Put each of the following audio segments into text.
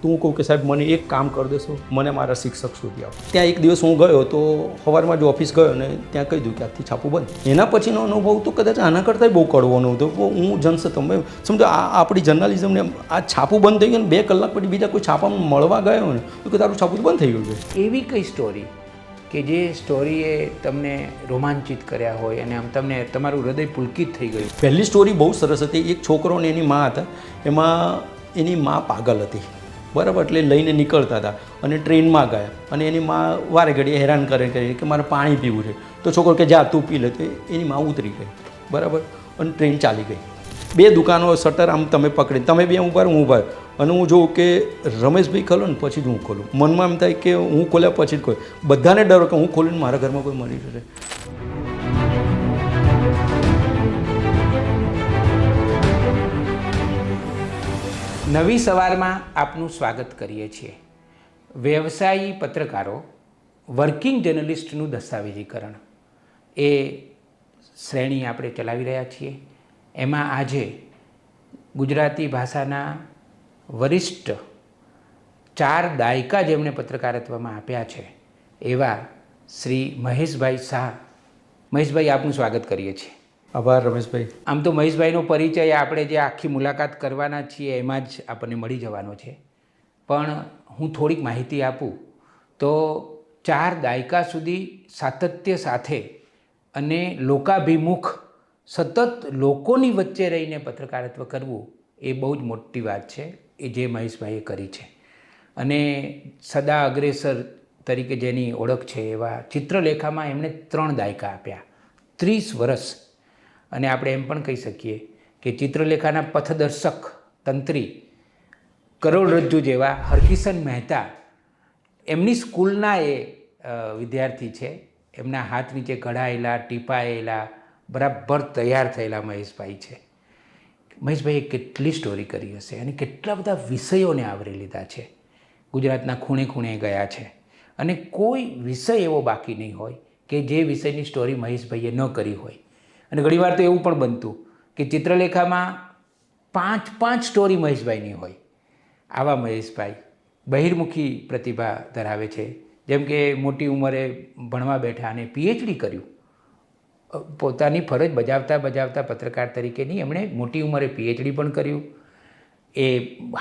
તો હું કહું કે સાહેબ મને એક કામ કરી દેશો, મને મારા શિક્ષક શોધી આવો. ત્યાં એક દિવસ હું ગયો તો સવારમાં જ ઓફિસ ગયો અને ત્યાં કહી દઉં કે આજથી છાપું બંધ. એના પછીનો અનુભવ તો કદાચ આના કરતાં બહુ કડવાનો હતો. હું જનસે તમે સમજો આ આપણી જર્નાલિઝમને આ છાપું બંધ થઈ ગયું ને 2 કલાક પછી બીજા કોઈ છાપામાં મળવા ગયો ને તો કે તારું છાપું બંધ થઈ ગયું છે. એવી કઈ સ્ટોરી કે જે સ્ટોરીએ તમને રોમાંચિત કર્યા હોય અને આમ તમને તમારું હૃદય પુલકિત થઈ ગયું? પહેલી સ્ટોરી બહુ સરસ હતી. એક છોકરો અને એની મા હતા. એમાં એની મા પાગલ હતી, બરાબર, એટલે લઈને નીકળતા હતા અને ટ્રેનમાં ગયા અને એની મા વારે ઘડીએ હેરાન કરે કે મારે પાણી પીવું છે. તો છોકરો કે જા તું પી લે. તો એની મા ઉતરી ગઈ, બરાબર, અને ટ્રેન ચાલી ગઈ. 2 દુકાનો શટર આમ તમે પકડી, તમે બે ઊભા હું ઊભા અને હું જોઉં કે રમેશભાઈ ખોલો ને પછી જ હું ખોલું. મનમાં એમ થાય કે હું ખોલ્યા પછી જ ખોલ. બધાને ડર કે હું ખોલીને મારા ઘરમાં કોઈ મરી જશે. નવી સવારમાં આપનું સ્વાગત કરીએ છીએ. વ્યવસાયી પત્રકારો, વર્કિંગ જર્નલિસ્ટનું દસ્તાવેજીકરણ એ શ્રેણી આપણે ચલાવી રહ્યા છીએ. એમાં આજે ગુજરાતી ભાષાના વરિષ્ઠ 4 દાયકા જેમણે પત્રકારત્વમાં આપ્યા છે એવા શ્રી મહેશભાઈ શાહ. મહેશભાઈ, આપનું સ્વાગત કરીએ છીએ. આભાર રમેશભાઈ. આમ તો મહેશભાઈનો પરિચય આપણે જે આખી મુલાકાત કરવાના છીએ એમાં જ આપણને મળી જવાનો છે, પણ હું થોડીક માહિતી આપું તો 4 દાયકા સુધી સાતત્ય સાથે અને લોકાભિમુખ સતત લોકોની વચ્ચે રહીને પત્રકારત્વ કરવું એ બહુ જ મોટી વાત છે, એ જે મહેશભાઈએ કરી છે. અને સદા અગ્રેસર તરીકે જેની ઓળખ છે એવા ચિત્રલેખામાં એમણે 3 દાયકા આપ્યા, 30 વર્ષ. અને આપણે એમ પણ કહી શકીએ કે ચિત્રલેખાના પથદર્શક તંત્રી કરોડરજ્જુ જેવા હરકિશન મહેતા એમની સ્કૂલના એ વિદ્યાર્થી છે. એમના હાથ નીચે ઘડાયેલા, ટીપાયેલા, બરાબર તૈયાર થયેલા મહેશભાઈ છે. મહેશભાઈએ કેટલી સ્ટોરી કરી હશે અને કેટલા બધા વિષયોને આવરી લીધા છે. ગુજરાતના ખૂણે ખૂણે ગયા છે અને કોઈ વિષય એવો બાકી નહીં હોય કે જે વિષયની સ્ટોરી મહેશભાઈએ ન કરી હોય. અને ઘણીવાર તો એવું પણ બનતું કે ચિત્રલેખામાં 5 સ્ટોરી મહેશભાઈની હોય. આવા મહેશભાઈ બહિર્મુખી પ્રતિભા ધરાવે છે. જેમ કે મોટી ઉંમરે ભણવા બેઠા અને PhD કર્યું. પોતાની ફરજ બજાવતા પત્રકાર તરીકેની એમણે મોટી ઉંમરે PhD પણ કર્યું. એ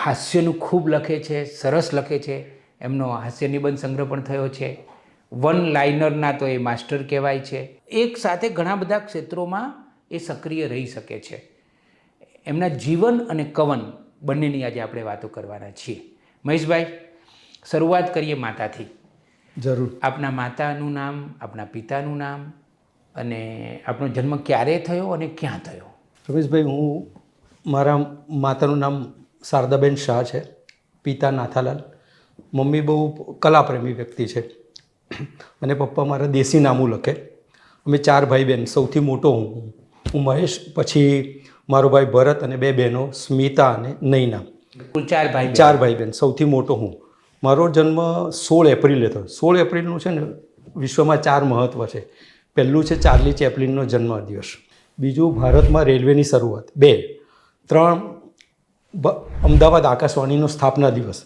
હાસ્યનું ખૂબ લખે છે, સરસ લખે છે. એમનો હાસ્ય નિબંધ સંગ્રહ પણ થયો છે. વન લાઇનરના તો એ માસ્ટર કહેવાય છે. એક સાથે ઘણા બધા ક્ષેત્રોમાં એ સક્રિય રહી શકે છે. એમના જીવન અને કવન બંનેની આજે આપણે વાતો કરવાના છીએ. મહેશભાઈ, શરૂઆત કરીએ માતાથી. જરૂર. આપના માતાનું નામ, આપના પિતાનું નામ અને આપનો જન્મ ક્યારે થયો અને ક્યાં થયો? રમેશભાઈ, મારા માતાનું નામ શારદાબેન શાહ છે, પિતા નાથાલાલ. મમ્મી બહુ કલાપ્રેમી વ્યક્તિ છે અને પપ્પા મારા દેશી નામું લખે. અમે 4 ભાઈ બહેન, સૌથી મોટો હું મહેશ, પછી મારો ભાઈ ભરત અને 2 બહેનો સ્મિતા અને નૈના. કુલ 4 ભાઈ. 4 ભાઈ બહેન, સૌથી મોટો હું. મારો જન્મ 16 એપ્રિલે થયો. 16 એપ્રિલનું છે ને વિશ્વમાં 4 મહત્ત્વ છે. પહેલું છે ચાર્લી ચેપ્લિનનો જન્મદિવસ, બીજું ભારતમાં રેલવેની શરૂઆત, 2, 3 અમદાવાદ આકાશવાણીનો સ્થાપના દિવસ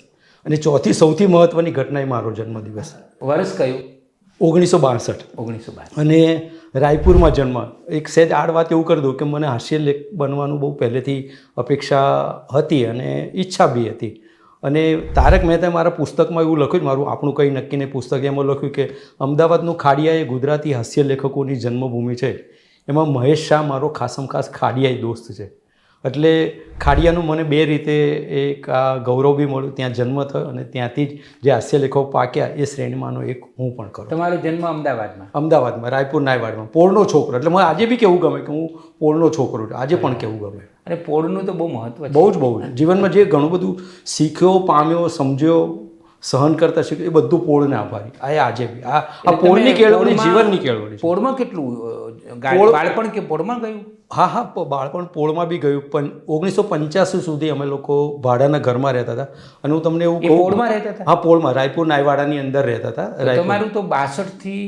અને 4થી સૌથી મહત્ત્વની ઘટના એ મારો જન્મદિવસ. વર્ષ કયું? 1962. અને રાયપુરમાં જન્મ. એક સહેજ આડ વાત એવું કરી દઉં કે મને હાસ્યલેખ બનવાનું બહુ પહેલેથી અપેક્ષા હતી અને ઈચ્છા બી હતી. અને તારક મહેતાએ મારા પુસ્તકમાં એવું લખ્યું, મારું આપણું કંઈ નક્કી નહીં પુસ્તક, એમાં લખ્યું કે અમદાવાદનું ખાડિયા એ ગુજરાતી હાસ્ય લેખકોની જન્મભૂમિ છે. એમાં મહેશ શાહ મારો ખાસમ ખાસ ખાડિયાઈ દોસ્ત છે. એટલે ખાડિયાનું મને 2 રીતે એક આ ગૌરવ બી મળ્યું. ત્યાં જન્મ થયો અને ત્યાંથી જ જે હાસ્ય લેખકો પાક્યા એ શ્રેણીમાંનો એક હું પણ કરું. તમારો જન્મ અમદાવાદમાં? અમદાવાદમાં, રાયપુર નાયવાડમાં. પોળનો છોકરો, એટલે મને આજે બી કેવું ગમે કે હું પોળનો છોકરો છું. આજે પણ કેવું ગમે. અને પોળનું તો બહુ મહત્ત્વ છે. બહુ જ જીવનમાં જે ઘણું બધું શીખ્યો, પામ્યો, સમજ્યો, સહન કરતા શીખ્યું, એ બધું પોળને આભારી. આ આજે બી આ પોળની કેળવણી જીવનની કેળવણી છે. પોળમાં કેટલું બાળપણ કે પોળમાં ગયું? હા હા, બાળપણ પોળમાં બી ગયું. પણ 1985 સુધી અમે લોકો ભાડાના ઘરમાં રહેતા હતા. અને હું તમને એવું કહું, પોળમાં રહેતા હતા? હા, પોળમાં રાયપુર નાયવાડાની અંદર રહેતા હતા. તમારું તો 62 થી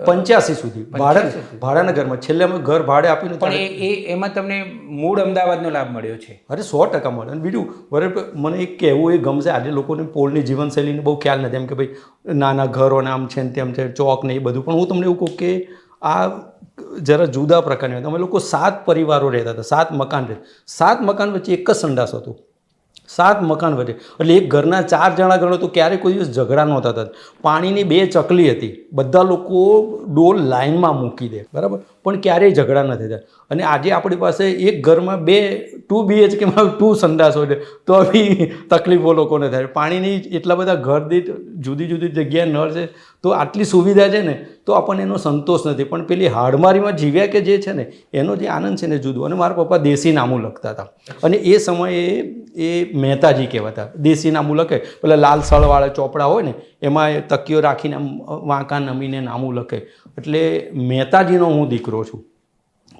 85 સુધી ભાડાના ઘરમાં. છેલ્લે અમે ઘર ભાડે આપ્યું ને, પણ એમાં તમને મૂળ અમદાવાદનો લાભ મળ્યો છે? અરે 100% મળે. અને બીજું બરાબર, મને એક કહેવું એ ગમશે. આજે લોકોને પોળની જીવનશૈલીને બહુ ખ્યાલ નથી, એમ કે ભાઈ નાના ઘરો ને આમ છે ને તેમ છે, ચોક ને એ બધું. પણ હું તમને એવું કહું કે આ જરા જુદા પ્રકારની હતી. અમે લોકો 7 પરિવારો રહેતા હતા, 7 મકાન રહેતા. 7 મકાન વચ્ચે એક જ સંડાસ હતું. 7 મકાન વચ્ચે, એટલે એક ઘરના 4 જણા ગણો તો ક્યારેય કોઈ દિવસ ઝઘડા નહોતા થતા. પાણીની 2 ચકલી હતી, બધા લોકો ડોલ લાઇનમાં મૂકી દે, બરાબર, પણ ક્યારેય ઝઘડા નથી થતા. અને આજે આપણી પાસે એક ઘરમાં 2 BHKમાં 2 સંડાસ હોય તો બી તકલીફો લોકોને થાય. પાણીની એટલા બધા ઘર દીઠ જુદી જુદી જગ્યાએ નળ છે, તો આટલી સુવિધા છે ને, તો આપણને એનો સંતોષ નથી. પણ પેલી હાડમારીમાં જીવ્યા કે જે છે ને, એનો જે આનંદ છે ને જુદો. અને મારા પપ્પા દેશી નામું લખતા હતા. અને એ સમયે એ મહેતાજી કહેવાતા. દેશી નામું લખે, પેલા લાલ સળવાળા ચોપડા હોય ને, એમાં તકીઓ રાખીને આમ વાંકા નમીને નામું લખે. એટલે મહેતાજીનો હું દીકરો છું,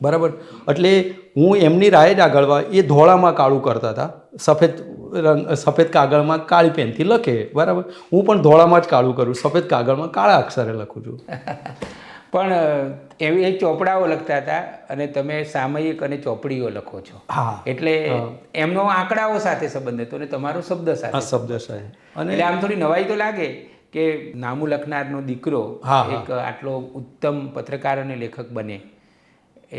બરાબર. એટલે હું એમની રાહે જ આગળ એ ધોળામાં કાળું કરતા હતા, સફેદ કાગળમાં કાળી પેનથી લખે, બરાબર. હું પણ ધોળામાં જ કાળું કરું, સફેદ કાગળમાં કાળા અક્ષરે લખું છું. પણ એવી એ ચોપડાઓ લખતા હતા અને તમે સામયિક અને ચોપડીઓ લખો છો. હા, એટલે એમનો આંકડાઓ સાથે સંબંધ હતો અને તમારો શબ્દ સાથે. શબ્દ સાથે. અને એટલે આમ થોડી નવાઈ તો લાગે કે નામું લખનારનો દીકરો એક આટલો ઉત્તમ પત્રકાર અને લેખક બને.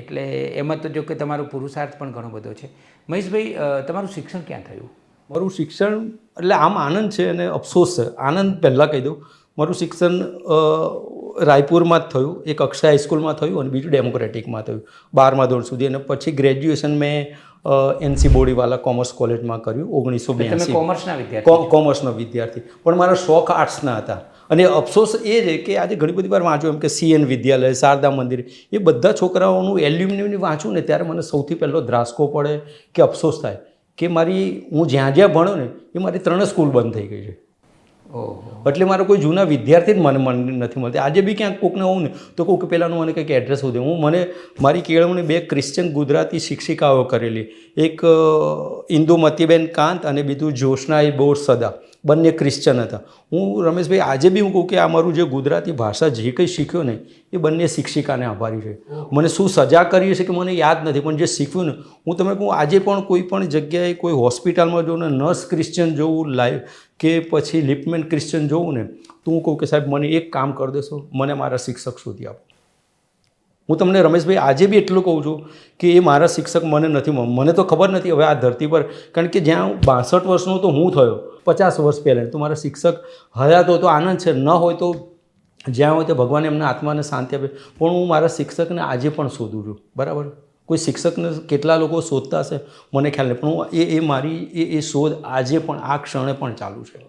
એટલે એમાં તો જો કે તમારો પુરુષાર્થ પણ ઘણો બધો છે. મહેશભાઈ, તમારું શિક્ષણ ક્યાં થયું? મારું શિક્ષણ, એટલે આમ આનંદ છે અને અફસોસ છે. આનંદ પહેલાં કહી દઉં, મારું શિક્ષણ રાયપુરમાં જ થયું. એક અક્ષય હાઈસ્કૂલમાં થયું અને બીજું ડેમોક્રેટિકમાં થયું 12મા ધોરણ સુધી. અને પછી ગ્રેજ્યુએશન મેં NC બોડીવાલા કોમર્સ કોલેજમાં કર્યું 1982. કોમર્સના વિદ્યાર્થી? કોમર્સનો વિદ્યાર્થી, પણ મારા શોખ આર્ટ્સના હતા. અને અફસોસ એ છે કે આજે ઘણી બધી વાર વાંચું, એમ કે CN વિદ્યાલય, શારદા મંદિર, એ બધા છોકરાઓનું એલ્યુમિનિયમની વાંચું ને, ત્યારે મને સૌથી પહેલો ધ્રાસકો પડે કે અફસોસ થાય કે હું જ્યાં જ્યાં ભણ્યો ને, એ મારી 3 સ્કૂલ બંધ થઈ ગઈ છે. એટલે મારા કોઈ જૂના વિદ્યાર્થી જ મને નથી મળતી. આજે બી ક્યાંક કોકને હોઉં ને તો કહું કે પહેલાંનું મને કંઈક એડ્રેસ હોવું દે. મારી કેળવણી 2 ક્રિશ્ચન ગુજરાતી શિક્ષિકાઓ કરેલી. એક ઇન્દુમતીબેન કાંત અને બીજું જ્યોત્સનાઈ બોર સદા, બંને ક્રિશ્ચન હતા. હું રમેશભાઈ આજે બી હું કહું કે આ મારું જે ગુજરાતી ભાષા જે કંઈ શીખ્યો ને, એ બંને શિક્ષિકાને આભારી છે. મને શું સજા કરી છે કે મને યાદ નથી, પણ જે શીખ્યું ને, હું તમને કહું આજે પણ કોઈ પણ જગ્યાએ કોઈ હોસ્પિટલમાં જોઉં ને, નર્સ ક્રિશ્ચન જોવું લાઈવ કે પછી લિપમેન ક્રિશ્ચન જોવું ને, તો હું કહું કે સાહેબ મને એક કામ કરી દેશો, મને મારા શિક્ષક શોધી આપો. હું તમને રમેશભાઈ આજે બી એટલું કહું છું કે એ મારા શિક્ષક મને નથી મને તો ખબર નથી હવે આ ધરતી પર, કારણ કે જ્યાં 62 વર્ષનો તો હું થયો 50 વર્ષ પહેલાં, તો મારા શિક્ષક હયાત હોય તો આનંદ છે, ન હોય તો જ્યાં હોય તો ભગવાન એમના આત્માને શાંતિ આપે. પણ હું મારા શિક્ષકને આજે પણ શોધું છું, બરાબર. કોઈ શિક્ષકને કેટલા લોકો શોધતા હશે મને ખ્યાલ નહીં, પણ હું મારી એ શોધ આજે પણ આ ક્ષણે પણ ચાલુ છે.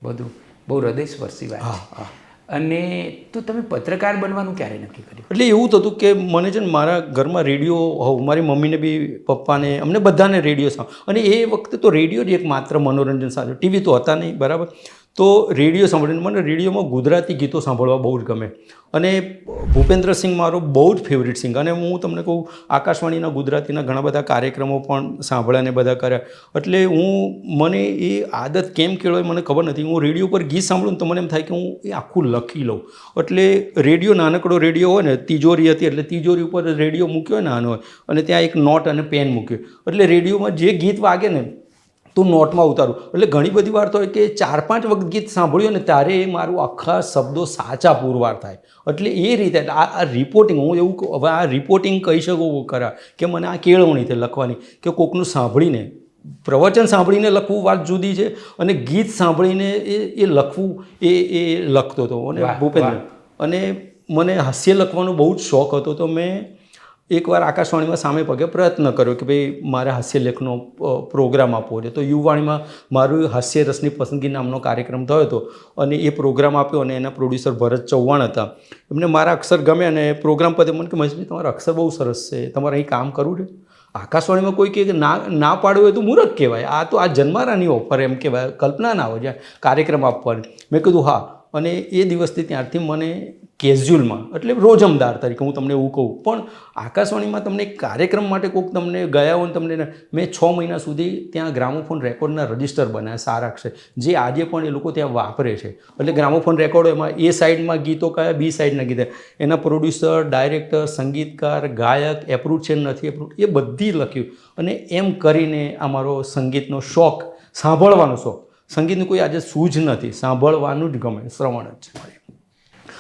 બધું બહુ હૃદયસ્પર્શી વાત છે. અને તો તમે પત્રકાર બનવાનું ક્યારે નક્કી કર્યું? એટલે એવું થતું કે મને છે ને મારા ઘરમાં રેડિયો, મારી મમ્મીને બી પપ્પાને અમને બધાને રેડિયો સાંભળ્યો. અને એ વખતે તો રેડિયો જ એક માત્ર મનોરંજન સાધન, ટીવી તો હતા નહીં, બરાબર. તો રેડિયો સાંભળીને મને રેડિયોમાં ગુજરાતી ગીતો સાંભળવા બહુ જ ગમે. અને ભૂપેન્દ્રસિંહ મારો બહુ જ ફેવરિટ સિંગર. અને હું તમને કહું આકાશવાણીના ગુજરાતીના ઘણા બધા કાર્યક્રમો પણ સાંભળ્યા ને બધા કર્યા. એટલે મને એ આદત કેમ કેળવાય મને ખબર નથી. હું રેડિયો પર ગીત સાંભળું ને તો મને એમ થાય કે હું એ આખું લખી લઉં. એટલે રેડિયો, નાનકડો રેડિયો હોય ને, તિજોરી હતી, એટલે તિજોરી ઉપર રેડિયો મૂક્યો હોય નાનો હોય, અને ત્યાં એક નોટ અને પેન મૂક્યો. એટલે રેડિયોમાં જે ગીત વાગે ને તો નોટમાં ઉતારું. એટલે ઘણી બધી વાર તો હોય કે 4-5 વખત ગીત સાંભળ્યું ને ત્યારે એ મારું આખા શબ્દો સાચા પુરવાર થાય. એટલે એ રીતે આ રિપોર્ટિંગ, હું એવું હવે આ રિપોર્ટિંગ કહી શકું ખરા કે મને આ કેળવણી છે લખવાની, કે કોકનું સાંભળીને, પ્રવચન સાંભળીને લખવું વાત જુદી છે, અને ગીત સાંભળીને એ લખવું એ લખતો હતો. અને ભૂપેન્દ્ર, અને મને હાસ્ય લખવાનો બહુ જ શોખ હતો. તો મેં એકવાર આકાશવાણીમાં સામે પગે પ્રયત્ન કર્યો કે ભાઈ મારે હાસ્યલેખનો પ્રોગ્રામ આપવો છે. તો યુવાણીમાં મારું હાસ્યરસની પસંદગી નામનો કાર્યક્રમ થયો હતો, અને એ પ્રોગ્રામ આપ્યો. અને એના પ્રોડ્યુસર ભરત ચૌહાણ હતા. એમને મારા અક્ષર ગમે, અને પ્રોગ્રામ પતે મને કે મહેશભાઈ તમારા અક્ષર બહુ સરસ છે, તમારે અહીં કામ કરવું છે. આકાશવાણીમાં કોઈ કહે કે ના પાડવું હોય તો મૂર્ખ કહેવાય. આ તો આ જન્મારાની ઓફર એમ કહેવાય, કલ્પના ના હોય જ્યાં કાર્યક્રમ આપવાની. મેં કીધું હા. અને એ દિવસથી ત્યારથી મને કેઝ્યુઅલમાં એટલે રોજમદાર તરીકે હું તમને એવું કહું, પણ આકાશવાણીમાં તમને એક કાર્યક્રમ માટે કોઈક તમને ગયા હોય ને તમને, મેં 6 મહિના સુધી ત્યાં ગ્રામોફોન રેકોર્ડના રજિસ્ટર બનાવ્યા સારા છે, જે આજે પણ એ લોકો ત્યાં વાપરે છે. એટલે ગ્રામોફોન રેકોર્ડો એમાં એ સાઈડમાં ગીતો કયા, બી સાઈડના ગીતો, એના પ્રોડ્યુસર, ડાયરેક્ટર, સંગીતકાર, ગાયક, એપ્રુવ છે નથી એપ્રુવ, એ બધી લખ્યું. અને એમ કરીને આ મારો સંગીતનો શોખ, સાંભળવાનો શોખ, સંગીતનું કોઈ આજે સૂઝ નથી, સાંભળવાનું જ ગમે, શ્રવણ જ છે.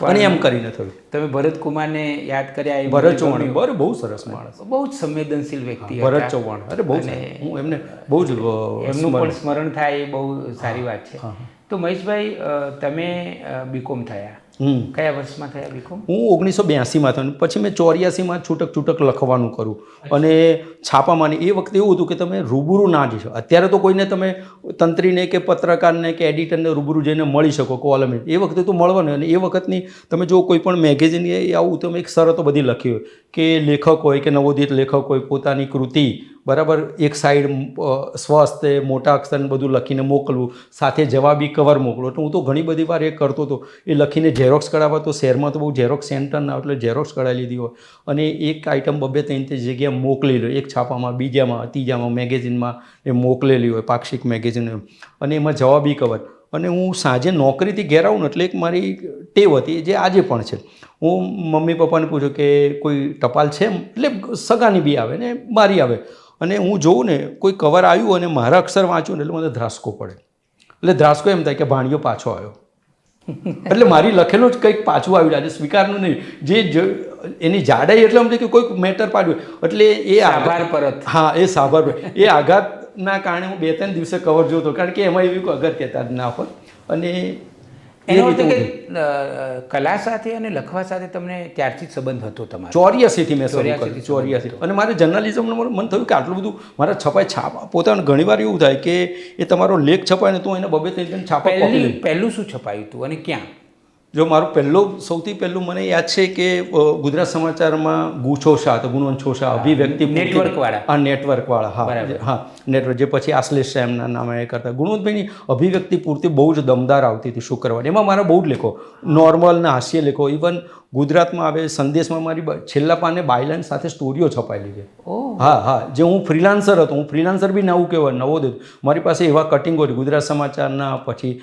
અને એમ કરીને થયું. તમે ભરત કુમારને યાદ કર્યા? એ ભરત ચૌહાણ બહુ સરસ માણસ, બહુ જ સંવેદનશીલ વ્યક્તિ. ભરત ચૌહાણ અરે બહુ, હું એમને બહુ જ એમનું પણ સ્મરણ થાય એ બહુ સારી વાત છે. તો મહેશભાઈ, તમે બીકોમ થયા, કયા વર્ષમાં થયા બીકોમ? હું 1982માં થયો. પછી મેં 84માં છૂટક લખવાનું કરું અને છાપામાં. એ વખતે એવું હતું કે તમે રૂબરૂ ના જઈ શકો. અત્યારે તો કોઈને તમે તંત્રીને કે પત્રકારને કે એડિટરને રૂબરૂ જઈને મળી શકો, કોલમ. એ વખતે તો મળવાનું. અને એ વખતની તમે જો કોઈ પણ મેગેઝિન એ આવું તમે એક શરતો બધી લખી હોય કે લેખક હોય કે નવોદિત લેખક હોય પોતાની કૃતિ બરાબર એક સાઈડ સ્વસ્થ મોટા અક્ષરને બધું લખીને મોકલવું, સાથે જવાબી કવર મોકલો. એટલે હું તો ઘણી બધી વાર એ કરતો હતો. એ લખીને ઝેરોક્સ કઢાવવા, તો શહેરમાં તો બહુ ઝેરોક્સ સેન્ટર ના, એટલે ઝેરોક્સ કઢાવી લીધી હોય અને એક આઈટમ 2-3 જગ્યાએ મોકલી લો, એક છાપામાં, બીજામાં, ત્રીજામાં, મેગેઝિનમાં એ મોકલેલી હોય, પાક્ષિક મેગેઝિન, અને એમાં જવાબી કવર. અને હું સાંજે નોકરીથી ઘેર આવું ને એટલે એક મારી ટેવ હતી જે આજે પણ છે. હું મમ્મી પપ્પાને પૂછું કે કોઈ ટપાલ છે, એટલે સગાની બી આવે ને મારી આવે, અને હું જોઉં ને કોઈ કવર આવ્યું અને મારા અક્ષર વાંચું ને એટલે મને ધ્રાસકો પડે. એટલે ધ્રાસકો એમ થાય કે ભાણિયો પાછો આવ્યો, એટલે મારી લખેલું જ કંઈક પાછું આવ્યું, આજે સ્વીકારનું નહીં. જે એની જાડાઈ એટલે એમ કે કોઈક મેટર પાડ્યું, એટલે એ આભાર પરત. હા, એ સાભાર, એ આઘાતના કારણે હું 2-3 દિવસે કવર જોતો, કારણ કે એમાં એવી કોઈ અગત્યતા જ ના હોય. અને એનો અર્થ કે કલા સાથે અને લખવા સાથે તમને ત્યારથી જ સંબંધ હતો તમારો? 84થી મેં શરૂ કર્યું, 84. અને મારે જર્નલિઝમનું મન થયું કે આટલું બધું મારા છપાય છાપા પોતાનું. ઘણીવાર એવું થાય કે એ તમારો લેખ છપાય ને તો એને 2-3 છાપા કોપી. પહેલું શું છપાયું હતું અને ક્યાં? જો મારું સૌથી પહેલું મને યાદ છે કે ગુજરાત સમાચારમાં ગુછો શાહ, તો ગુણવંતો શાહ, અભિવ્યક્તિ નેટવર્કવાળા. હા, નેટવર્કવાળા, હા હા, નેટવર્ક. જે પછી આશ્લેષ સાહેબના નામે એ કરતા. ગુણવંતભાઈની અભિવ્યક્તિ પૂરતી બહુ જ દમદાર આવતી હતી શુક્રવાર. એમાં મારા બહુ જ લેખો, નોર્મલ ને હાસ્ય લેખો, ઇવન ગુજરાતમાં આવે સંદેશમાં મારી છેલ્લા પાને બાયલાઈન સાથે સ્ટોરીઓ છપાયેલી છે. હા હા, જે હું ફ્રીલાન્સર હતો, હું ફ્રીલાન્સર બી નવું કહેવાય, નવોદિત. મારી પાસે એવા કટિંગો હતી ગુજરાત સમાચારના, પછી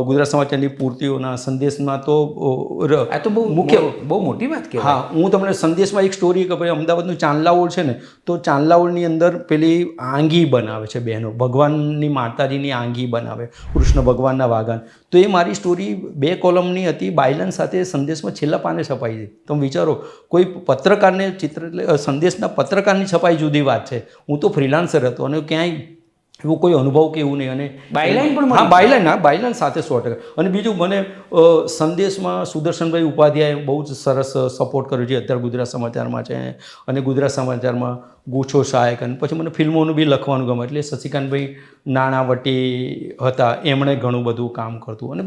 ગુજરાત સમાચારની પૂર્તિઓના, સંદેશમાં. તો આ તો બહુ મોટી વાત કહેવાય. હા, હું તમને સંદેશમાં એક સ્ટોરી કે ભાઈ અમદાવાદનું ચાંદલાઓળ છે ને, તો ચાંદલાઓળની અંદર પેલી આંગી બનાવે છે બહેનો, ભગવાનની માતાજીની આંગી બનાવે, કૃષ્ણ ભગવાનના વાગન. તો એ મારી સ્ટોરી 2 કોલમની હતી, બાયલાઈન સાથે સંદેશમાં છેલ્લા પાને છપાઈ હતી. તમે વિચારો, કોઈ પત્રકારને ચિત્ર, એટલે સંદેશના પત્રકારની છપાઈ જુદી વાત છે. હું તો ફ્રીલાન્સર હતો અને ક્યાંય એવો કોઈ અનુભવ કે એવું નહીં. અને બાયલાઈન પણ, હા, બાયલાઈન સાથે 100%. અને બીજું મને સંદેશમાં સુદર્શનભાઈ ઉપાધ્યાય બહુ જ સરસ સપોર્ટ કર્યો છે, અત્યારે ગુજરાત સમાચારમાં છે. અને ગુજરાત સમાચારમાં ગુછો સહાયક. અને પછી મને ફિલ્મોનું બી લખવાનું ગમે, એટલે શશિકાંતભાઈ નાણાવટી હતા, એમણે ઘણું બધું કામ કરતું. અને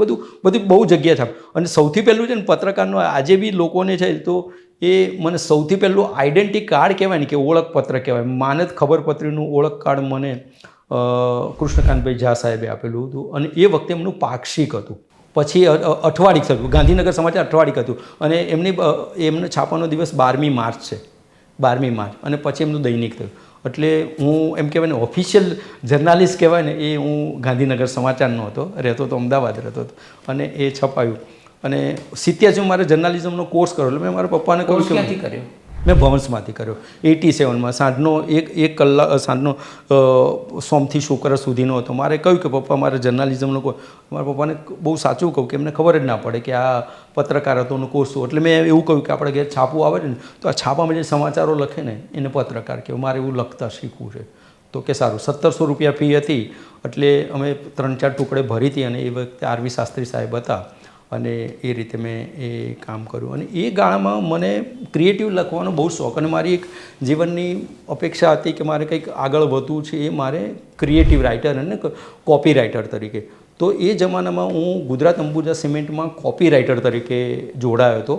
બધી બહુ જગ્યા છે. અને સૌથી પહેલું છે ને પત્રકારનું, આજે બી લોકોને છે તો એ મને સૌથી પહેલું આઈડેન્ટિટી કાર્ડ કહેવાય ને, કે ઓળખપત્ર કહેવાય, માનદ ખબરપત્રીનું ઓળખ કાર્ડ મને કૃષ્ણકાંતભાઈ ઝા સાહેબે આપેલું હતું. અને એ વખતે એમનું પાક્ષિક હતું. પછી અઠવાડિક હતું, ગાંધીનગર સમાચાર અઠવાડિક હતું. અને એમને છાપાનો દિવસ 12મી માર્ચ છે, 12મી માર્ચ. અને પછી એમનું દૈનિક થયું. એટલે હું એમ કહેવાય ને ઓફિશિયલ જર્નાલિસ્ટ કહેવાય ને, એ હું ગાંધીનગર સમાચારનો હતો, રહેતો તો અમદાવાદ રહેતો હતો. અને એ છપાયું. અને 87 મારે જર્નાલિઝમનો કોર્સ કર્યો. એટલે મેં મારા પપ્પાને કહ્યું કે ક્યાંથી કર્યો? મેં ભવન્સમાંથી કર્યો 87માં. સાંજનો એક કલાક, સાંજનો સોમથી શુક્ર સુધીનો હતો. મારે કહ્યું કે પપ્પા મારે જર્નાલિઝમનો કોર્સ. મારા પપ્પાને બહુ સાચું કહું કે એમને ખબર જ ના પડે કે આ પત્રકારત્વનો કોર્સ શું. એટલે મેં એવું કહ્યું કે આપણે ઘેર છાપું આવે ને, તો આ છાપામાં જે સમાચારો લખે ને એને પત્રકાર કહેવાય, મારે એવું લખતા શીખવું છે. તો કે સારું. 1700 રૂપિયા ફી હતી. એટલે અમે 3-4 ટુકડે ભરી હતી. અને એ વખતે આરવી શાસ્ત્રી સાહેબ હતા. અને એ રીતે મેં એ કામ કર્યું. અને એ ગાળામાં મને ક્રિએટિવ લખવાનો બહુ શોખ. અને મારી એક જીવનની અપેક્ષા હતી કે મારે કંઈક આગળ વધવું છે, એ મારે ક્રિએટિવ રાઇટર અને કોપી રાઇટર તરીકે. તો એ જમાનામાં હું ગુજરાત અંબુજા સિમેન્ટમાં કોપી રાઇટર તરીકે જોડાયો હતો.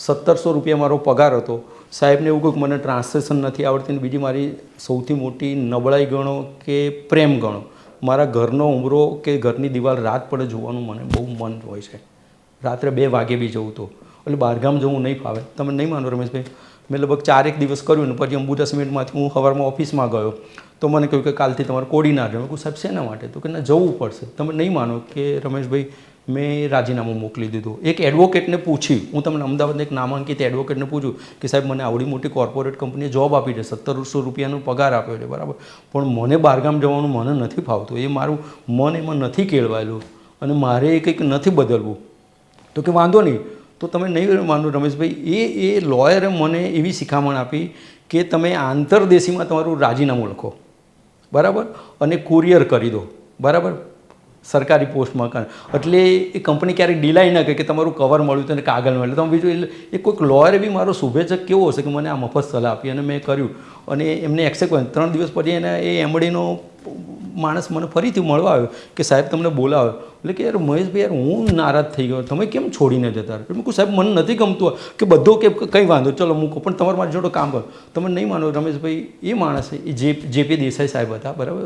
1700 રૂપિયા મારો પગાર હતો. સાહેબને એવું કહ્યું કે મને ટ્રાન્સલેશન નથી આવડતી ને બીજી મારી સૌથી મોટી નબળાઈ ગણો કે પ્રેમ ગણો, મારા ઘરનો ઉમરો કે ઘરની દિવાલ રાત પડે જોવાનું મને બહુ મન હોય છે. રાત્રે 2 વાગે બી જવું તો એટલે બહારગામ જવું નહીં ફાવે. તમે નહીં માનો રમેશભાઈ, મેં લગભગ 4 દિવસ કર્યું ને પછી અંબુજા સિમેન્ટમાંથી હું સવારમાં ઓફિસમાં ગયો તો મને કહ્યું કે કાલથી તમારે કોડીનાર જવું. મેં કહ્યું સાહેબ શેના માટે? તો કે ના જવું પડશે. તમે નહીં માનો કે રમેશભાઈ મેં રાજીનામું મોકલી દીધું. એક એડવોકેટને પૂછ્યું, હું તમને અમદાવાદના એક નામાંકિત એડવોકેટને પૂછ્યું કે સાહેબ મને આવડી મોટી કોર્પોરેટ કંપનીએ જોબ આપી છે, 1700 રૂપિયાનો પગાર આપ્યો છે, બરાબર, પણ મને બહારગામ જવાનું મને નથી ફાવતું, એ મારું મન એમાં નથી કેળવાયેલું અને મારે એ કંઈક નથી બદલવું. તો કે વાંધો નહીં. તો તમે નહીં માનો રમેશભાઈ, એ લોયરે મને એવી શિખામણ આપી કે તમે આંતરદેશીમાં તમારું રાજીનામું લખો, બરાબર, અને કુરિયર કરી દો, બરાબર, સરકારી પોસ્ટમાં. એટલે એ કંપની ક્યારેક ડિલાય ન કરે કે તમારું કવર મળ્યું તો કાગળ મળ્યું. તમે બીજું એટલે એ કોઈક લોયરે બી મારો શુભેચ્છક કેવો હશે કે મને આ મફત સલાહ આપી અને મેં કર્યું અને એમને એક્સેપ્ટ કર્યું. 3 દિવસ પછી એને એ એમડીનો માણસ મને ફરીથી મળવા આવ્યો કે સાહેબ તમને બોલાવ્યો. એટલે કે યાર મહેશભાઈ, યાર હું નારાજ થઈ ગયો, તમે કેમ છોડીને જતા રહો? મેં કહું સાહેબ મને નથી ગમતું કે બધો કે કંઈ વાંધો, ચલો મૂકો, પણ તમારે મારી જોડે કામ કરો. તમે નહીં માનો રમેશભાઈ, એ માણસ એ જેપી દેસાઈ સાહેબ હતા, બરાબર,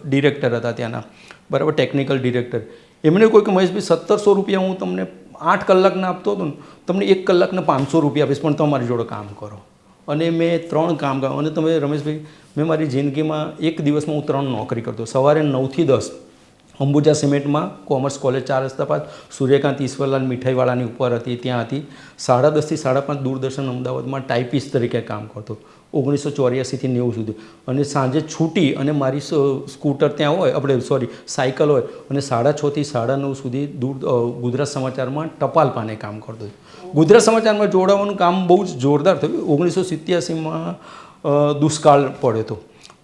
ડિરેક્ટર હતા ત્યાંના, બરાબર, ટેકનિકલ ડિરેક્ટર. એમને કોઈ કે મહેશભાઈ 1700 રૂપિયા હું તમને 8 કલાકના આપતો હતો ને, તમને 1 કલાકના 500 રૂપિયા આપીશ, પણ તમારી જોડે કામ કરો. અને મેં 3 કામ કર્યા. અને તમે રમેશભાઈ, મેં મારી જિંદગીમાં એક દિવસમાં હું 3 નોકરી કરતો. સવારે 9 થી 10 અંબુજા સિમેન્ટમાં, કોમર્સ કોલેજ 4 રસ્તા પાસ, સૂર્યકાંત ઈશ્વરલાલ મીઠાઈવાળાની ઉપર હતી ત્યાં હતી. 10:30 થી 5:30 દૂરદર્શન અમદાવાદમાં ટાઈપિસ્ટ તરીકે કામ કરતો 1984 થી 90 સુધી. અને સાંજે છૂટી અને મારી સ્કૂટર ત્યાં હોય, આપણે સોરી સાયકલ હોય, અને 6:30 થી 9:30 સુધી ગુજરાત સમાચારમાં ટપાલ પાને કામ કરતો. ગુજરાત સમાચારમાં જોડાવાનું કામ બહુ જ જોરદાર થયું. 1987માં દુષ્કાળ પડ્યો હતો,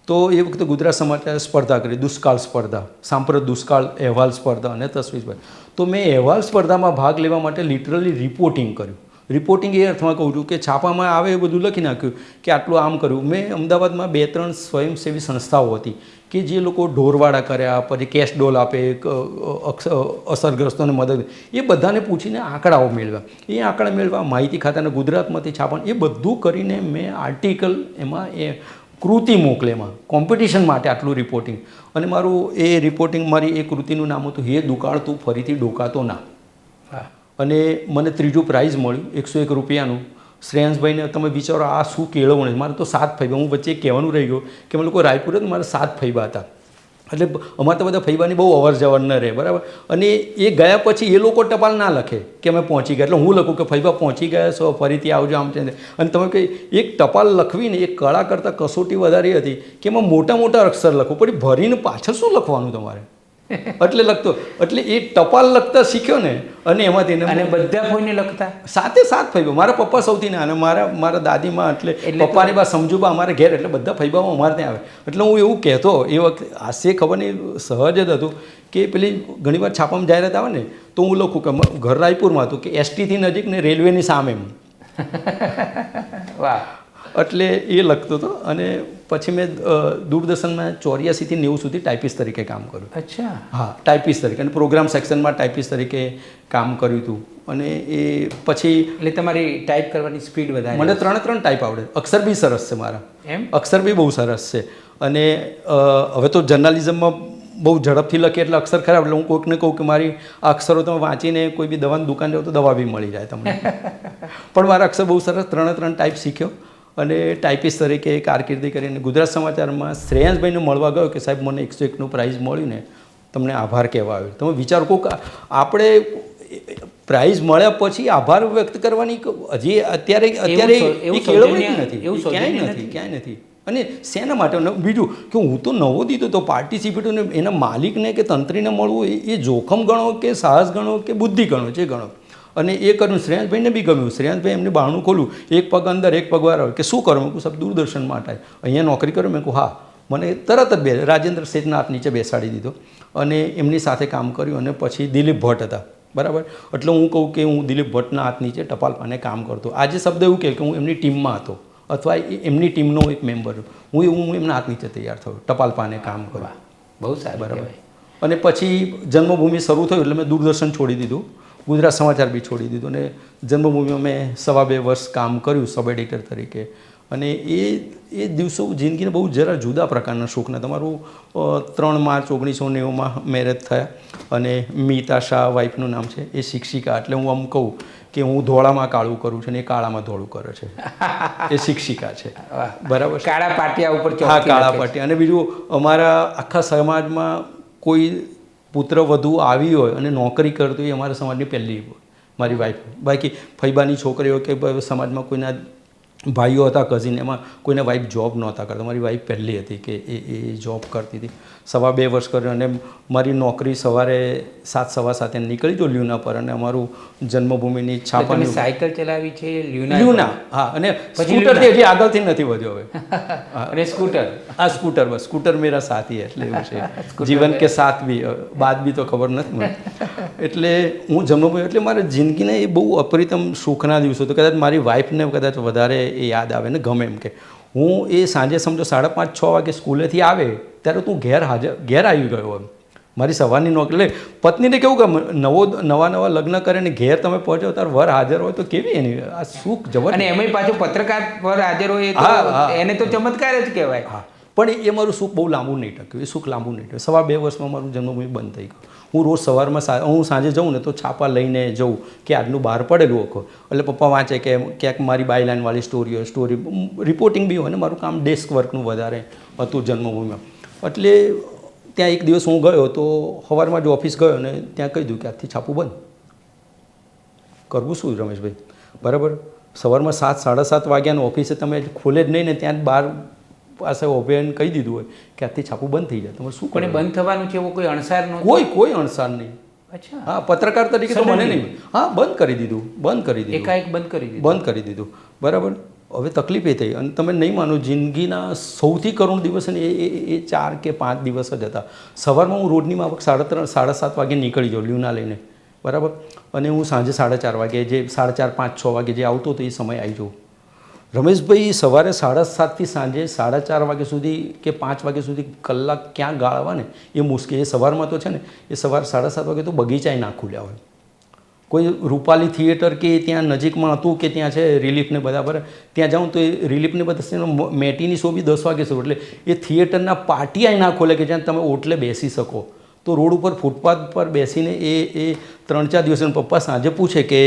તો એ વખતે ગુજરાત સમાચારે સ્પર્ધા કરી, દુષ્કાળ સ્પર્ધા, સાંપ્રત દુષ્કાળ અહેવાલ સ્પર્ધા અને તસવીર સ્પર્ધા. તો મેં અહેવાલ સ્પર્ધામાં ભાગ લેવા માટે લિટરલી રિપોર્ટિંગ કર્યું. રિપોર્ટિંગ એ અર્થમાં કહું છું કે છાપામાં આવે એ બધું લખી નાખ્યું કે આટલું આમ કર્યું. મેં અમદાવાદમાં 2-3 સ્વયંસેવી સંસ્થાઓ હતી કે જે લોકો ઢોરવાડા કર્યા, પછી કેશ ડોલ આપે, અસરગ્રસ્તોને મદદ, એ બધાને પૂછીને આંકડાઓ મેળવ્યા. એ આંકડા મેળવ્યા, માહિતી ખાતાના ગુજરાતમાંથી છાપણ, એ બધું કરીને મેં આર્ટિકલ એમાં એ કૃતિ મોકલે, એમાં કોમ્પિટિશન માટે આટલું રિપોર્ટિંગ. અને મારું એ રિપોર્ટિંગ, મારી એ કૃતિનું નામ હતું હે દુકાળ તું ફરીથી ડોકાતો ના. અને મને 3જું પ્રાઇઝ મળ્યું 101 રૂપિયાનું. શ્રેયાંશભાઈને તમે વિચારો આ શું કેળવણી. મારે તો 7 ફૈબા, હું વચ્ચે કહેવાનું રહી ગયું કે અમે લોકો રાયપુર હતા, મારે 7 ફૈબા હતા. એટલે અમારે તો બધા ફૈબાની બહુ અવર જવર ન રહે, બરાબર. અને એ ગયા પછી એ લોકો ટપાલ ના લખે કે અમે પહોંચી ગયા, એટલે હું લખું કે ફૈબા પહોંચી ગયા છો, ફરીથી આવજો, આમ છે. અને તમે કંઈ એક ટપાલ લખવીને એક કળા કરતાં કસોટી વધારી હતી કે એમાં મોટા મોટા અક્ષર લખો, પછી ભરીને પાછળ શું લખવાનું તમારે, એટલે લખતો. એટલે એ ટપાલ લખતા શીખ્યો ને, અને એમાંથી અને બધા કોઈને લખતા 7 ફૈબા. મારા પપ્પા સૌથી ના, અને મારા દાદીમાં, એટલે પપ્પાની બા સમજુબા અમારે ઘેર, એટલે બધા ફૈબાઓ અમારે ત્યાં આવે. એટલે હું એવું કહેતો એ વખતે, હાસ્ય ખબર નહીં સહજ જ હતું કે પેલી ઘણીવાર છાપામાં જાહેરાત આવે ને તો હું લખું કે ઘર રાયપુરમાં હતું કે એસટીથી નજીક ને રેલવેની સામે. વાહ. એટલે એ લખતો હતો. અને પછી મેં દૂરદર્શનમાં 84 થી 90 સુધી ટાઈપિસ્ટ તરીકે કામ કર્યું. અચ્છા. હા, ટાઈપિસ્ટ તરીકે, અને પ્રોગ્રામ સેક્શનમાં ટાઈપિસ્ટ તરીકે કામ કર્યું હતું. અને એ પછી એટલે તમારી ટાઈપ કરવાની સ્પીડ વધારે? મને 3 ટાઈપ આવડે. અક્ષર બી સરસ છે મારા, એમ? અક્ષર બી બહુ સરસ છે. અને હવે તો જર્નાલિઝમમાં બહુ ઝડપથી લખે એટલે અક્ષર ખરાબ. એટલે હું કોઈકને કહું કે મારી આ અક્ષરો તમે વાંચીને કોઈ બી દવાની દુકાન જાઓ તો દવા બી મળી જાય તમને. પણ મારા અક્ષર બહુ સરસ, 3 ટાઈપ શીખ્યો. અને ટાઈપિસ્ટ તરીકે કારકિર્દી કરીને ગુજરાત સમાચારમાં શ્રેયાંશભાઈને મળવા ગયો કે સાહેબ મને 101નું પ્રાઇઝ મળ્યું ને, તમને આભાર કહેવા આવ્યો. તમે વિચારો, કોક આપણે પ્રાઇઝ મળ્યા પછી આભાર વ્યક્ત કરવાની હજી અત્યારે એ કેળવણી નથી, ક્યાંય નથી. અને શેના માટે? બીજું કે હું તો નવો દીધો તો પાર્ટિસિપેટ, ને એના માલિકને કે તંત્રીને મળવું એ જોખમ ગણો કે સાહસ ગણો કે બુદ્ધિ ગણો, જે ગણો. અને એ કર્યું. શ્રેયાંશભાઈને બી ગમ્યું. શ્રેયાંશભાઈ એમને બહારનું ખોલું, એક પગ અંદર એક પગ બહાર આવે કે શું કરો? મેં કહું સાહેબ દૂરદર્શન માટે અહીંયા નોકરી કરો. મેં કહું હા. મને તરત જ રાજેન્દ્ર શેઠના હાથ નીચે બેસાડી દીધો અને એમની સાથે કામ કર્યું. અને પછી દિલીપ ભટ્ટ હતા, બરાબર. એટલે હું કહું કે હું દિલીપ ભટ્ટના હાથ નીચે ટપાલ પાને કામ કરતો. આજે શબ્દ એવું કહે કે હું એમની ટીમમાં હતો અથવા એમની ટીમનો એક મેમ્બર. હું એમના હાથ નીચે તૈયાર થયો, ટપાલ પાને કામ કરવા. બહુ સારું, બરાબર. અને પછી જન્મભૂમિ શરૂ થયું એટલે મેં દૂરદર્શન છોડી દીધું. ગુજરાત સમાચાર બી છોડી દીધું અને જન્મભૂમિમાં મેં 2.5 વર્ષ કામ કર્યું સબ એડિટર તરીકે. અને એ દિવસો જિંદગીને બહુ જરા જુદા પ્રકારના શોખના. તમારું 3 માર્ચ 1990માં મેરેજ થયા અને મીતા શાહ વાઈફનું નામ છે, એ શિક્ષિકા. એટલે હું આમ કહું કે હું ધોળામાં કાળું કરું છું ને એ કાળામાં ધોળું કરે છે. એ શિક્ષિકા છે, બરાબર. કાળા પાટિયા ઉપર હા, કાળા પાટિયા. અને બીજું, અમારા આખા સમાજમાં કોઈ પુત્ર વધુ આવી હોય અને નોકરી કરતું હોય, એ અમારા સમાજની પહેલી મારી વાઈફ. બાકી ફૈબાની છોકરીઓ કે સમાજમાં કોઈના ભાઈઓ હતા કઝિન, એમાં કોઈને વાઈફ જોબ નહોતા કરતા. મારી વાઈફ પહેલી હતી કે એ જોબ કરતી હતી. 2.5 વર્ષ કર્યું અને મારી નોકરી સવારે 7, 7:15 નીકળી જો લ્યુના પર. અને અમારું જન્મભૂમિની છાપાની સાયકલ ચલાવી છે લ્યુના. હા, અને સ્કૂટરથી હજી આગળથી નથી વધ્યો હવે. અને સ્કૂટર, હા, સ્કૂટર, બસ સ્કૂટર મેરા સાથી એટલે એવું છે. જીવન કે સાથ બી, બાદ બી તો ખબર નથી મને. એટલે હું જન્મભૂમિ એટલે મારા જિંદગીને એ બહુ અપ્રિતમ સુખના દિવસો. તો કદાચ મારી વાઈફને કદાચ વધારે એ યાદ આવે ને ગમે એમ. કે હું એ સાંજે સમજો 5:30, 6 વાગે સ્કૂલેથી આવે ત્યારે તું ઘેર આવી ગયો એમ. મારી સવારની નોકરી. એટલે પત્નીને કેવું કે નવા લગ્ન કરે ને ઘેર તમે પહોંચો ત્યારે વર હાજર હોય તો કેવી એની આ સુખ જબર. અને એમાંય પાછું પત્રકાર પર હાજર હોય તો એને તો ચમત્કાર જ કહેવાય. હા, પણ એ મારું સુખ બહુ લાંબુ નહીં ટક્યું. એ સુખ લાંબુ નહીં ટક્યું. 2.5 વર્ષમાં મારું જન્મભૂમિ બંધ થઈ ગયું. હું રોજ સવારમાં હું સાંજે જાઉં ને તો છાપા લઈને જઉં કે આજનું બહાર પડેલું આખો. એટલે પપ્પા વાંચે કે ક્યાંક મારી બાયલાઇનવાળી સ્ટોરી રિપોર્ટિંગ બી હોય ને. મારું કામ ડેસ્ક વર્કનું વધારે હતું જન્મભૂમિમાં. એટલે ત્યાં એક દિવસ હું ગયો તો સવારમાં જ ઓફિસ ગયો ને ત્યાં કહી દઉં કે આજથી છાપું બંધ. કરવું શું રમેશભાઈ, બરાબર. સવારમાં 7, 7:30 વાગ્યાનું ઓફિસે તમે ખોલે જ નહીં ને ત્યાં બહાર પાસે ઓભેન કહી દીધું હોય કે આજથી છાપું બંધ થઈ જાય. તમારે શું પણ બંધ થવાનું છે એવો કોઈ અણસાર નો? કોઈ અણસાર નહીં. અચ્છા. હા, પત્રકાર તરીકે તો મને નહીં. હા, બંધ કરી દીધું. એકાએક બંધ કરી દીધું. બરાબર. હવે તકલીફ એ થઈ. અને તમે નહીં માનો, જિંદગીના સૌથી કરુણ દિવસ ને એ 4 કે 5 દિવસ જ હતા. સવારમાં હું રોડની માફક 3:30, 7:30 વાગે નીકળી જાઉં લ્યુના લઈને, બરાબર. અને હું સાંજે 4:30 વાગે, જે 4:30, 5, 6 વાગે જે આવતો હતો એ સમય આવી જાઉં. રમેશભાઈ, સવારે 7:30થી સાંજે 4:30 વાગ્યા સુધી કે 5 વાગ્યા સુધી કલાક ક્યાં ગાળવા ને એ મુશ્કેલ. એ સવારમાં તો છે ને, એ સવારે 7:30 વાગે તો બગીચાએ ના ખુલ્યા હોય. કોઈ રૂપાલી થિયેટર કે ત્યાં નજીકમાં હતું કે ત્યાં છે રિલીફને બધા, બરાબર. ત્યાં જાઉં તો એ રિલીફને બધા મેટીની શો બી 10 વાગે શરૂ. એટલે એ થિયેટરના પાટિયા ના ખોલે કે જ્યાં તમે ઓટલે બેસી શકો. તો રોડ ઉપર ફૂટપાથ પર બેસીને એ 3-4 દિવસ પપ્પા સાંજે પૂછે કે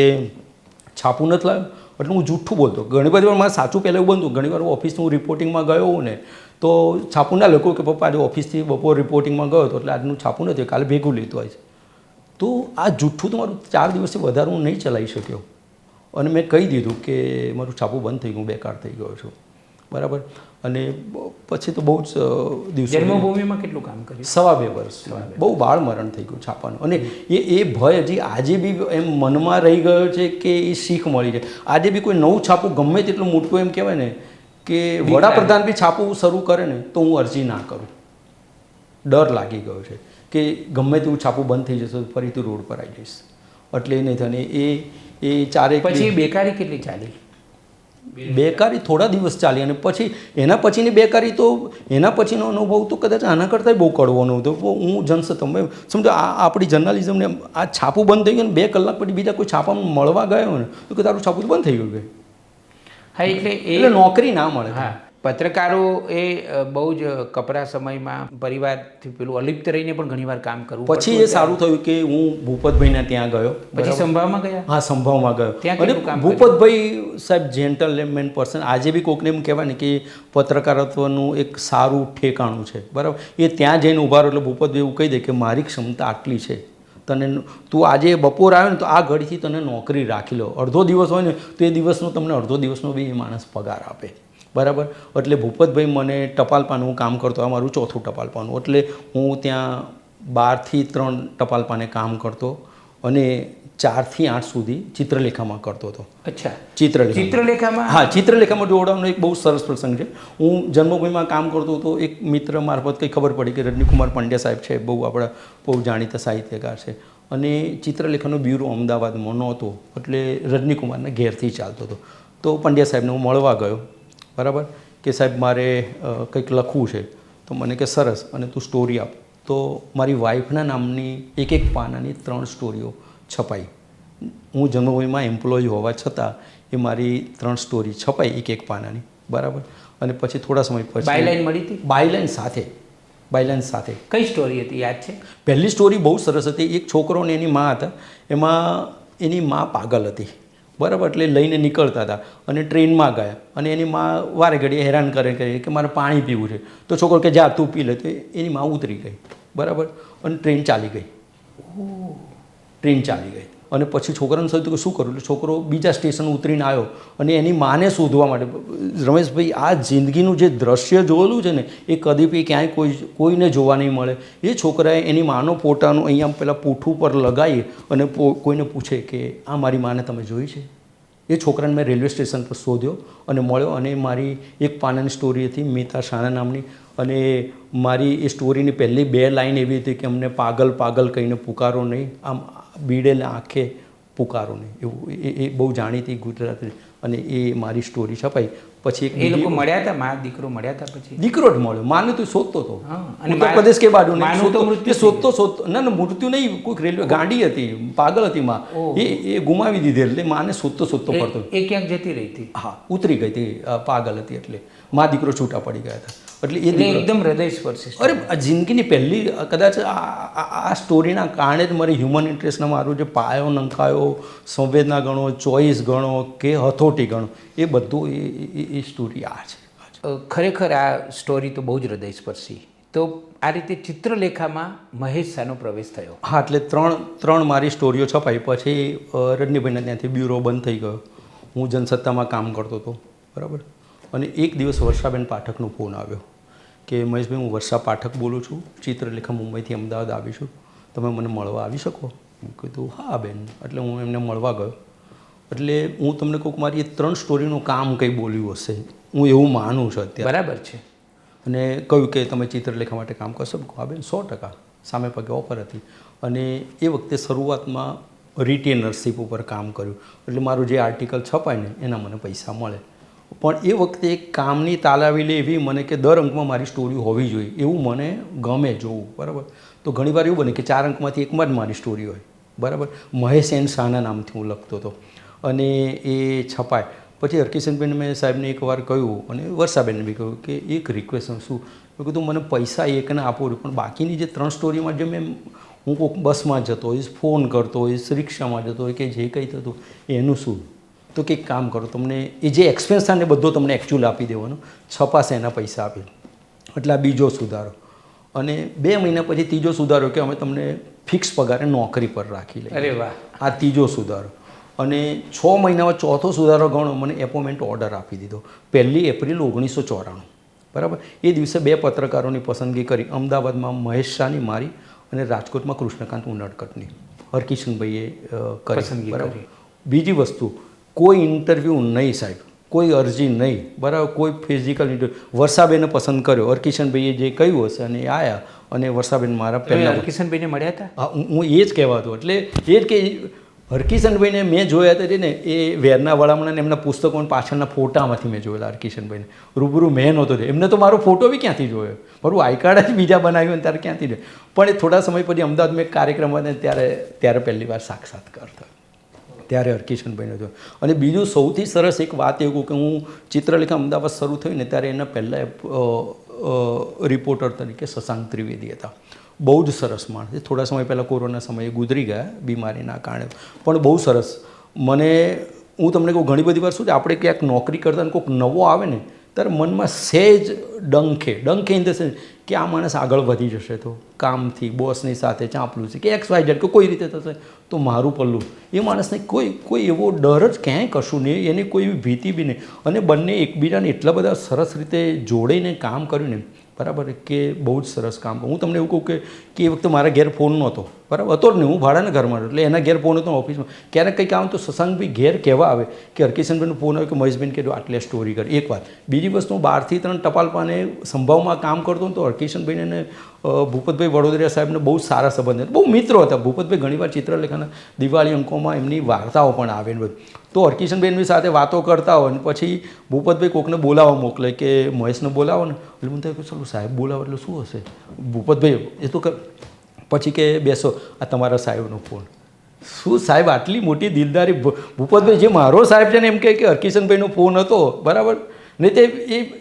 છાપું નથી લાવ્યું. એટલે હું જૂઠું બોલતો. ઘણી બધી વાર મારે સાચું પહેલાં એવું બનતું. ઘણી વાર ઓફિસનું હું રિપોર્ટિંગમાં ગયો હોઉં ને તો છાપું ના લખું કે પપ્પા આજે ઓફિસથી બપોર રિપોર્ટિંગમાં ગયો હતો એટલે આજનું છાપું નથી, કાલે ભેગું લીધું હોય છે. તો આ જૂઠું તો મારું 4 દિવસથી વધારે હું નહીં ચલાવી શક્યો. અને મેં કહી દીધું કે મારું છાપું બંધ થઈ ગયું, બેકાર થઈ ગયો છું, બરાબર. અને પછી તો બહુ જ દિવસો. જન્મભૂમિમાં કેટલું કામ કર્યું? 2.5 વર્ષ. બહુ બાળ મરણ થઈ ગયું છાપાનું. અને એ ભય હજી આજે બી એમ મનમાં રહી ગયો છે કે એ શીખ મળી છે. આજે બી કોઈ નવું છાપું ગમે તેટલું મોટું એમ કહેવાય ને કે વડાપ્રધાન બી છાપું શરૂ કરે ને તો હું અરજી ના કરું. ડર લાગી ગયો છે કે ગમે તેવું છાપું બંધ થઈ જશે તો ફરીથી રોડ પર આવી જઈશ. એટલે એ નહીં થાય. એ 4 પછી બેકારી કેટલી ચાલી? બેકારી થોડા દિવસ ચાલી. અને પછી એના પછીની બેકારી તો એના પછીનો અનુભવ તો કદાચ આના કરતાં બહુ કડવાનો હતો. હું તમે સમજો આ આપણી જર્નાલિઝમને આ છાપું બંધ થઈ ગયું ને 2 કલાક પછી બીજા કોઈ છાપામાં મળવા ગયો ને તો કે તારું છાપું બંધ થઈ ગયું. હા, એટલે નોકરી ના મળે. હા, પત્રકારો એ બહુ જ કપરા સમયમાં પરિવારથી પેલું અલિપ્ત રહીને પણ ઘણીવાર કામ કરવું. પછી એ સારું થયું કે હું ભૂપતભાઈના ત્યાં ગયો. પછી સંભાવમાં ગયા? હા, સંભાવમાં ગયો. ત્યાં ભૂપતભાઈ સાહેબ જેન્ટલમેન પર્સન. આજે બી કોઈકને એમ કહેવાય ને કે પત્રકારત્વનું એક સારું ઠેકાણું છે, બરાબર. એ ત્યાં જઈને ઊભા રહો એટલે ભૂપતભાઈ એવું કહી દે કે મારી ક્ષમતા આટલી છે, તું આજે બપોર આવ્યો ને તો આ ઘડીથી તને નોકરી રાખી લો. અડધો દિવસ હોય ને તો એ દિવસનો તમને અડધો દિવસનો બી એ માણસ પગાર આપે, બરાબર. એટલે ભૂપતભાઈ મને ટપાલપાનું કામ કરતો. આ મારું 4થું ટપાલપાનું. એટલે હું ત્યાં 12 થી 3 ટપાલપાને કામ કરતો અને 4 થી 8 સુધી ચિત્રલેખામાં કરતો હતો. અચ્છા, ચિત્રલેખામાં? હા, ચિત્રલેખામાં જોડાવાનો એક બહુ સરસ પ્રસંગ છે. હું જન્મભૂમિમાં કામ કરતો હતો. એક મિત્ર મારફત કંઈ ખબર પડી કે રજનીકુમાર પંડ્યા સાહેબ છે, બહુ આપણા બહુ જાણીતા સાહિત્યકાર છે. અને ચિત્રલેખાનો બ્યુરો અમદાવાદમાં નહોતો એટલે રજનીકુમારના ઘેરથી ચાલતો હતો. તો પંડ્યા સાહેબને હું મળવા ગયો, બરાબર. કે સાહેબ મારે કંઈક લખવું છે. તો મને કે સરસ, અને તું સ્ટોરી આપ. તો મારી વાઈફના નામની એક પાનાની 3 સ્ટોરીઓ છપાઈ. હું જન્મભૂમિમાં એમ્પ્લોય હોવા છતાં એ મારી 3 સ્ટોરી છપાઈ એક પાનાની, બરાબર. અને પછી થોડા સમય પછી બાયલાઈન મળી હતી? બાયલાઈન સાથે. કઈ સ્ટોરી હતી, યાદ છે? પહેલી સ્ટોરી બહુ સરસ હતી. એક છોકરો ને એની મા હતા. એમાં એની મા પાગલ હતી, બરાબર. એટલે લઈને નીકળતા હતા અને ટ્રેનમાં ગયા અને એની મા વારે ઘડીએ હેરાન કરે કે મારે પાણી પીવું છે. તો છોકરો કે જા તું પી લે. તો એની મા ઉતરી ગઈ, બરાબર. અને ટ્રેન ચાલી ગઈ. અને પછી છોકરાને થયું કે શું કરું? એટલે છોકરો બીજા સ્ટેશન ઉતરીને આવ્યો અને એની માને શોધવા માટે. રમેશભાઈ, આ જિંદગીનું જે દ્રશ્ય જોયેલું છે ને એ કદી બી ક્યાંય કોઈને જોવા નહીં મળે. એ છોકરાએ એની માનો પોતાનું અહીંયા પેલા પૂઠું પર લગાવી અને કોઈને પૂછે કે આ મારી માને તમે જોઈ છે? એ છોકરાને મેં રેલવે સ્ટેશન પર શોધ્યો અને મળ્યો. અને મારી એક પાનાની સ્ટોરી હતી, મિતા શાના નામની. અને મારી એ સ્ટોરીની પહેલી 2 લાઈન એવી હતી કે અમને પાગલ પાગલ કહીને પુકારો નહીં, આમ બીડેલા આંખે પુકારો નહીં. એવું એ બહુ જાણીતી ગુજરાતી. અને એ મારી સ્ટોરી છપાઈ. પછી એ લોકો મળ્યા હતા, મા દીકરો મળ્યા હતા? પછી દીકરો જ મળ્યો, માને તો શોધતો હતો. અને ઉત્તર પ્રદેશ કે બાજુ મૃત્યુ શોધતો ના મૃત્યુ નહીં, કોઈક રેલવે ગાંડી હતી, પાગલ હતી માં. એ ગુમાવી દીધી. એટલે માને શોધતો પડતો. એ ક્યાંક જતી રહી હતી? હા, ઉતરી ગઈ હતી, પાગલ હતી. એટલે મા દીકરો છૂટા પડી ગયા હતા. એટલે એકદમ હૃદયસ્પર્શી. અરે, આ જિંદગીની પહેલી કદાચ આ સ્ટોરીના કારણે જ મારી હ્યુમન ઇન્ટરેસ્ટના મારું જે પાયો નંખાયો, સંવેદના ગણો, ચોઈસ ગણો કે હથોટી ગણો, એ બધું એ સ્ટોરી આ છે. ખરેખર આ સ્ટોરી તો બહુ જ હૃદયસ્પર્શી. તો આ રીતે ચિત્રલેખામાં મહેશ શાહનો પ્રવેશ થયો? હા, એટલે ત્રણ મારી સ્ટોરીઓ છપાઈ. પછી રજનીભાઈના ત્યાંથી બ્યુરો બંધ થઈ ગયો. હું જનસત્તામાં કામ કરતો હતો, બરાબર. અને એક દિવસ વર્ષાબેન પાઠકનો ફોન આવ્યો કે મહેશભાઈ, હું વર્ષા પાઠક બોલું છું, ચિત્રલેખા મુંબઈથી અમદાવાદ આવીશું, તમે મને મળવા આવી શકો? મેં કીધું હા બેન. એટલે હું એમને મળવા ગયો. એટલે હું તમને કહું કે મારી એ 3 સ્ટોરીનું કામ કંઈ બોલ્યું હશે, હું એવું માનું છું અત્યારે. બરાબર છે. અને કહ્યું કે તમે ચિત્રલેખા માટે કામ કરશો? હા બેન, 100%. સામે પગે ઓફર હતી. અને એ વખતે શરૂઆતમાં રિટેનરશીપ ઉપર કામ કર્યું. એટલે મારું જે આર્ટિકલ છપાય ને એના મને પૈસા મળે. પણ એ વખતે એક કામની તાલાવેલી એવી મને કે દર અંકમાં મારી સ્ટોરી હોવી જોઈએ એવું મને ગમે જોવું, બરાબર. તો ઘણીવાર એવું બને કે 4 અંકમાંથી એકમાં જ મારી સ્ટોરી હોય, બરાબર. મહેશ એન શાહના નામથી હું લખતો હતો અને એ છપાય. પછી હરકિશનબેન મેં સાહેબને એકવાર કહ્યું અને વર્ષાબેનને બી કહ્યું કે એક રિક્વેસ્ટ શું? મેં કીધું મને પૈસા એકને આપો, પણ બાકીની જે 3 સ્ટોરીમાં જે હું કોઈક બસમાં જતો હોઈશ, ફોન કરતો હોઈશ, રિક્ષામાં જતો હોય કે જે કંઈ થતું એનું શું? તો કંઈક કામ કરો, તમને એ જે એક્સપેન્સ થાય ને બધો તમને એકચ્યુઅલ આપી દેવાનો, છપાશે એના પૈસા આપી. એટલે આ બીજો સુધારો. અને 2 મહિના પછી ત્રીજો સુધારો કે અમે તમને ફિક્સ પગારે નોકરી પર રાખી લઈએ. અરે વાહ! આ ત્રીજો સુધારો. અને 6 મહિનામાં ચોથો સુધારો ગણો, મને એપોઇન્ટમેન્ટ ઓર્ડર આપી દીધો 1 એપ્રિલ 1994, બરાબર. એ દિવસે 2 પત્રકારોની પસંદગી કરી, અમદાવાદમાં મહેશ શાહની મારી અને રાજકોટમાં કૃષ્ણકાંત ઉનડકટની હરકિશનભાઈએ પસંદગી કરી. બીજી વસ્તુ, કોઈ ઇન્ટરવ્યૂ નહીં સાહેબ, કોઈ અરજી નહીં, બરાબર. કોઈ ફિઝિકલ ઇન્ટરવ્યૂ. વર્ષાબેને પસંદ કર્યો, હરકિશનભાઈએ જે કહ્યું હશે અને આવ્યા. અને વર્ષાબેન મારા પહેલાં હરકિશનભાઈને મળ્યા હતા? હા, હું એ જ કહેવા હતો. એટલે એ જ કે હરકિશનભાઈને મેં જોયા હતા ને એ વેરના વડામણા એમના પુસ્તકો પાછળના ફોટામાંથી મેં જોયેલા હરકિશનભાઈને. રૂબરૂ મેં નહોતો જોયો. એમને તો મારો ફોટો બી ક્યાંથી જોયો, મારું આઈ કાર્ડ જ બીજા બનાવ્યું ને ત્યારે ક્યાંથી જોયું. પણ એ થોડા સમય પછી અમદાવાદમાં એક કાર્યક્રમ હતો ત્યારે પહેલી વાર સાક્ષાત્કાર થયો, ત્યારે હરકિશનભાઈને જોયો. અને બીજું સૌથી સરસ એક વાત એવું કે હું ચિત્રલેખા અમદાવાદ શરૂ થયું ને ત્યારે એના પહેલાં રિપોર્ટર તરીકે શશાંક ત્રિવેદી હતા. બહુ જ સરસ માણસ. થોડા સમય પહેલાં કોરોના સમયે ગુજરી ગયા બીમારીના કારણે, પણ બહુ સરસ. હું તમને કહું, ઘણી બધી વાર શું છે, આપણે ક્યાંક નોકરી કરતા ને કોઈક નવો આવે ને ત્યારે મનમાં સહેજ ડંખે ઇન ધ સેન્સ કે આ માણસ આગળ વધી જશે તો કામથી, બોસની સાથે ચાંપલું છે કે XYZ કે કોઈ રીતે થશે તો મારું પલ્લું. એ માણસને કોઈ એવો ડર જ ક્યાંય કશું નહીં, એની કોઈ એવી ભીતિ બી નહીં. અને બંને એકબીજાને એટલા બધા સરસ રીતે જોડીને કામ કર્યું ને, બરાબર, કે બહુ જ સરસ કામ. હું તમને એવું કહું કે એ વખતે મારા ઘેર ફોન નહોતો, બરાબર, હતો જ નહીં, હું ભાડાના ઘરમાં એટલે એના ઘેર ફોન હતો ઓફિસમાં. ક્યારેક કંઈક આવે તો શશાંકભાઈ ઘેર કહેવા આવે કે હરકિશનભાઈનો ફોન આવે કે મહેશભાઈને કહેજો આટલે સ્ટોરી કરી. એક વાત. બીજી વસ્તુ, હું 12 થી 3 ટપાલપાને સંભાવમાં કામ કરતો હતો. હરકિશનભાઈને ભૂપતભાઈ વડોદરિયા સાહેબને બહુ સારા સંબંધ હતા, બહુ મિત્રો હતા. ભૂપતભાઈ ઘણીવાર ચિત્રલેખાના દિવાળી અંકોમાં એમની વાર્તાઓ પણ આવે ને બધું. તો હરકિશનભાઈની સાથે વાતો કરતા હોય ને પછી ભૂપતભાઈ કોકને બોલાવવા મોકલે કે મહેશને બોલાવો ને, એટલે મને થાય કે ચાલો સાહેબ બોલાવો એટલે શું હશે. ભૂપતભાઈ એ તો પછી કે બેસો, આ તમારા સાહેબનો ફોન. શું સાહેબ આટલી મોટી દિલદારી ભૂપતભાઈ જે મારો સાહેબ છે ને એમ કહે કે હરકિશનભાઈનો ફોન હતો બરાબર નહીં તે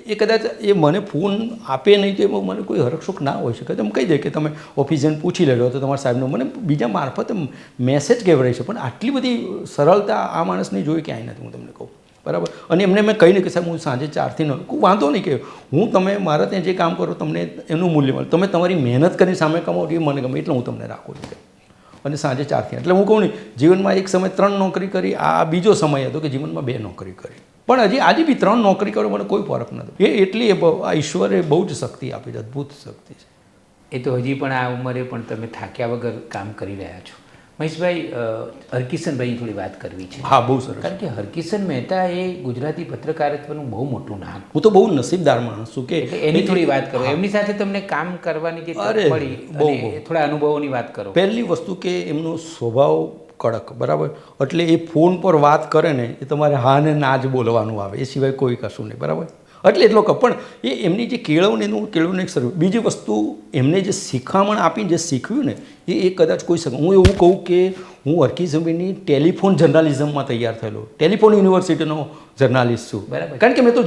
એ કદાચ એ મને ફોન આપે નહીં તો એમાં મને કોઈ હરકશોક ના હોઈ શકે તમે કહી દે કે તમે ઓફિસ જઈને પૂછી લેજો તો તમારા સાહેબનો મને બીજા મારફતે મેસેજ કહેવડાય છે પણ આટલી બધી સરળતા આ માણસની જોઈ ક્યાંય નથી હું તમને કહું બરાબર અને એમને મેં કહીને કે સાહેબ હું સાંજે 4 થી 9 કોઈ વાંધો નહીં કે હું તમે મારા ત્યાં જે કામ કરો તમને એનું મૂલ્ય મળે તમે તમારી મહેનત કરીને સામે કમાવો એ મને ગમે એટલે હું તમને રાખું છું અને સાંજે 4 થી એટલે હું કહું નહીં જીવનમાં એક સમય 3 નોકરી કરી આ બીજો સમય હતો કે જીવનમાં 2 નોકરી કરી પણ હજી આજે બી 3 નોકરી કરો મને કોઈ ફરક નથી એટલી આ ઈશ્વરે બહુ જ શક્તિ આપી છે અદ્ભુત શક્તિ છે એ તો હજી પણ આ ઉંમરે પણ તમે થાક્યા વગર કામ કરી રહ્યા છો મહેશભાઈ હરકિશનભાઈની થોડી વાત કરવી છે હા બહુ સરસ કારણ કે હરકિશન મહેતા એ ગુજરાતી પત્રકારત્વનું બહુ મોટું નામ હું તો બહુ નસીબદાર માણસ છું કે એની થોડી વાત કરો એમની સાથે તમને કામ કરવાની જે તક મળી અને થોડા અનુભવોની વાત કરો પહેલી વસ્તુ કે એમનો સ્વભાવ કડક બરાબર એટલે એ ફોન પર વાત કરે ને એ તમારે હા ને ના જ બોલવાનું આવે એ સિવાય કોઈ કશું નહીં બરાબર એટલે એટલો પણ એ એમની જે કેળવણી એનું કેળવણી એક સર્વ બીજી વસ્તુ એમને જે શિખામણ આપીને જે શીખવ્યું ને એ કદાચ કોઈ શકે હું એવું કહું કે હું હરકિશનભાઈની ટેલિફોન જર્નાલિઝમમાં તૈયાર થયેલો ટેલિફોન યુનિવર્સિટીનો જર્નાલિસ્ટ છું બરાબર કારણ કે મેં તો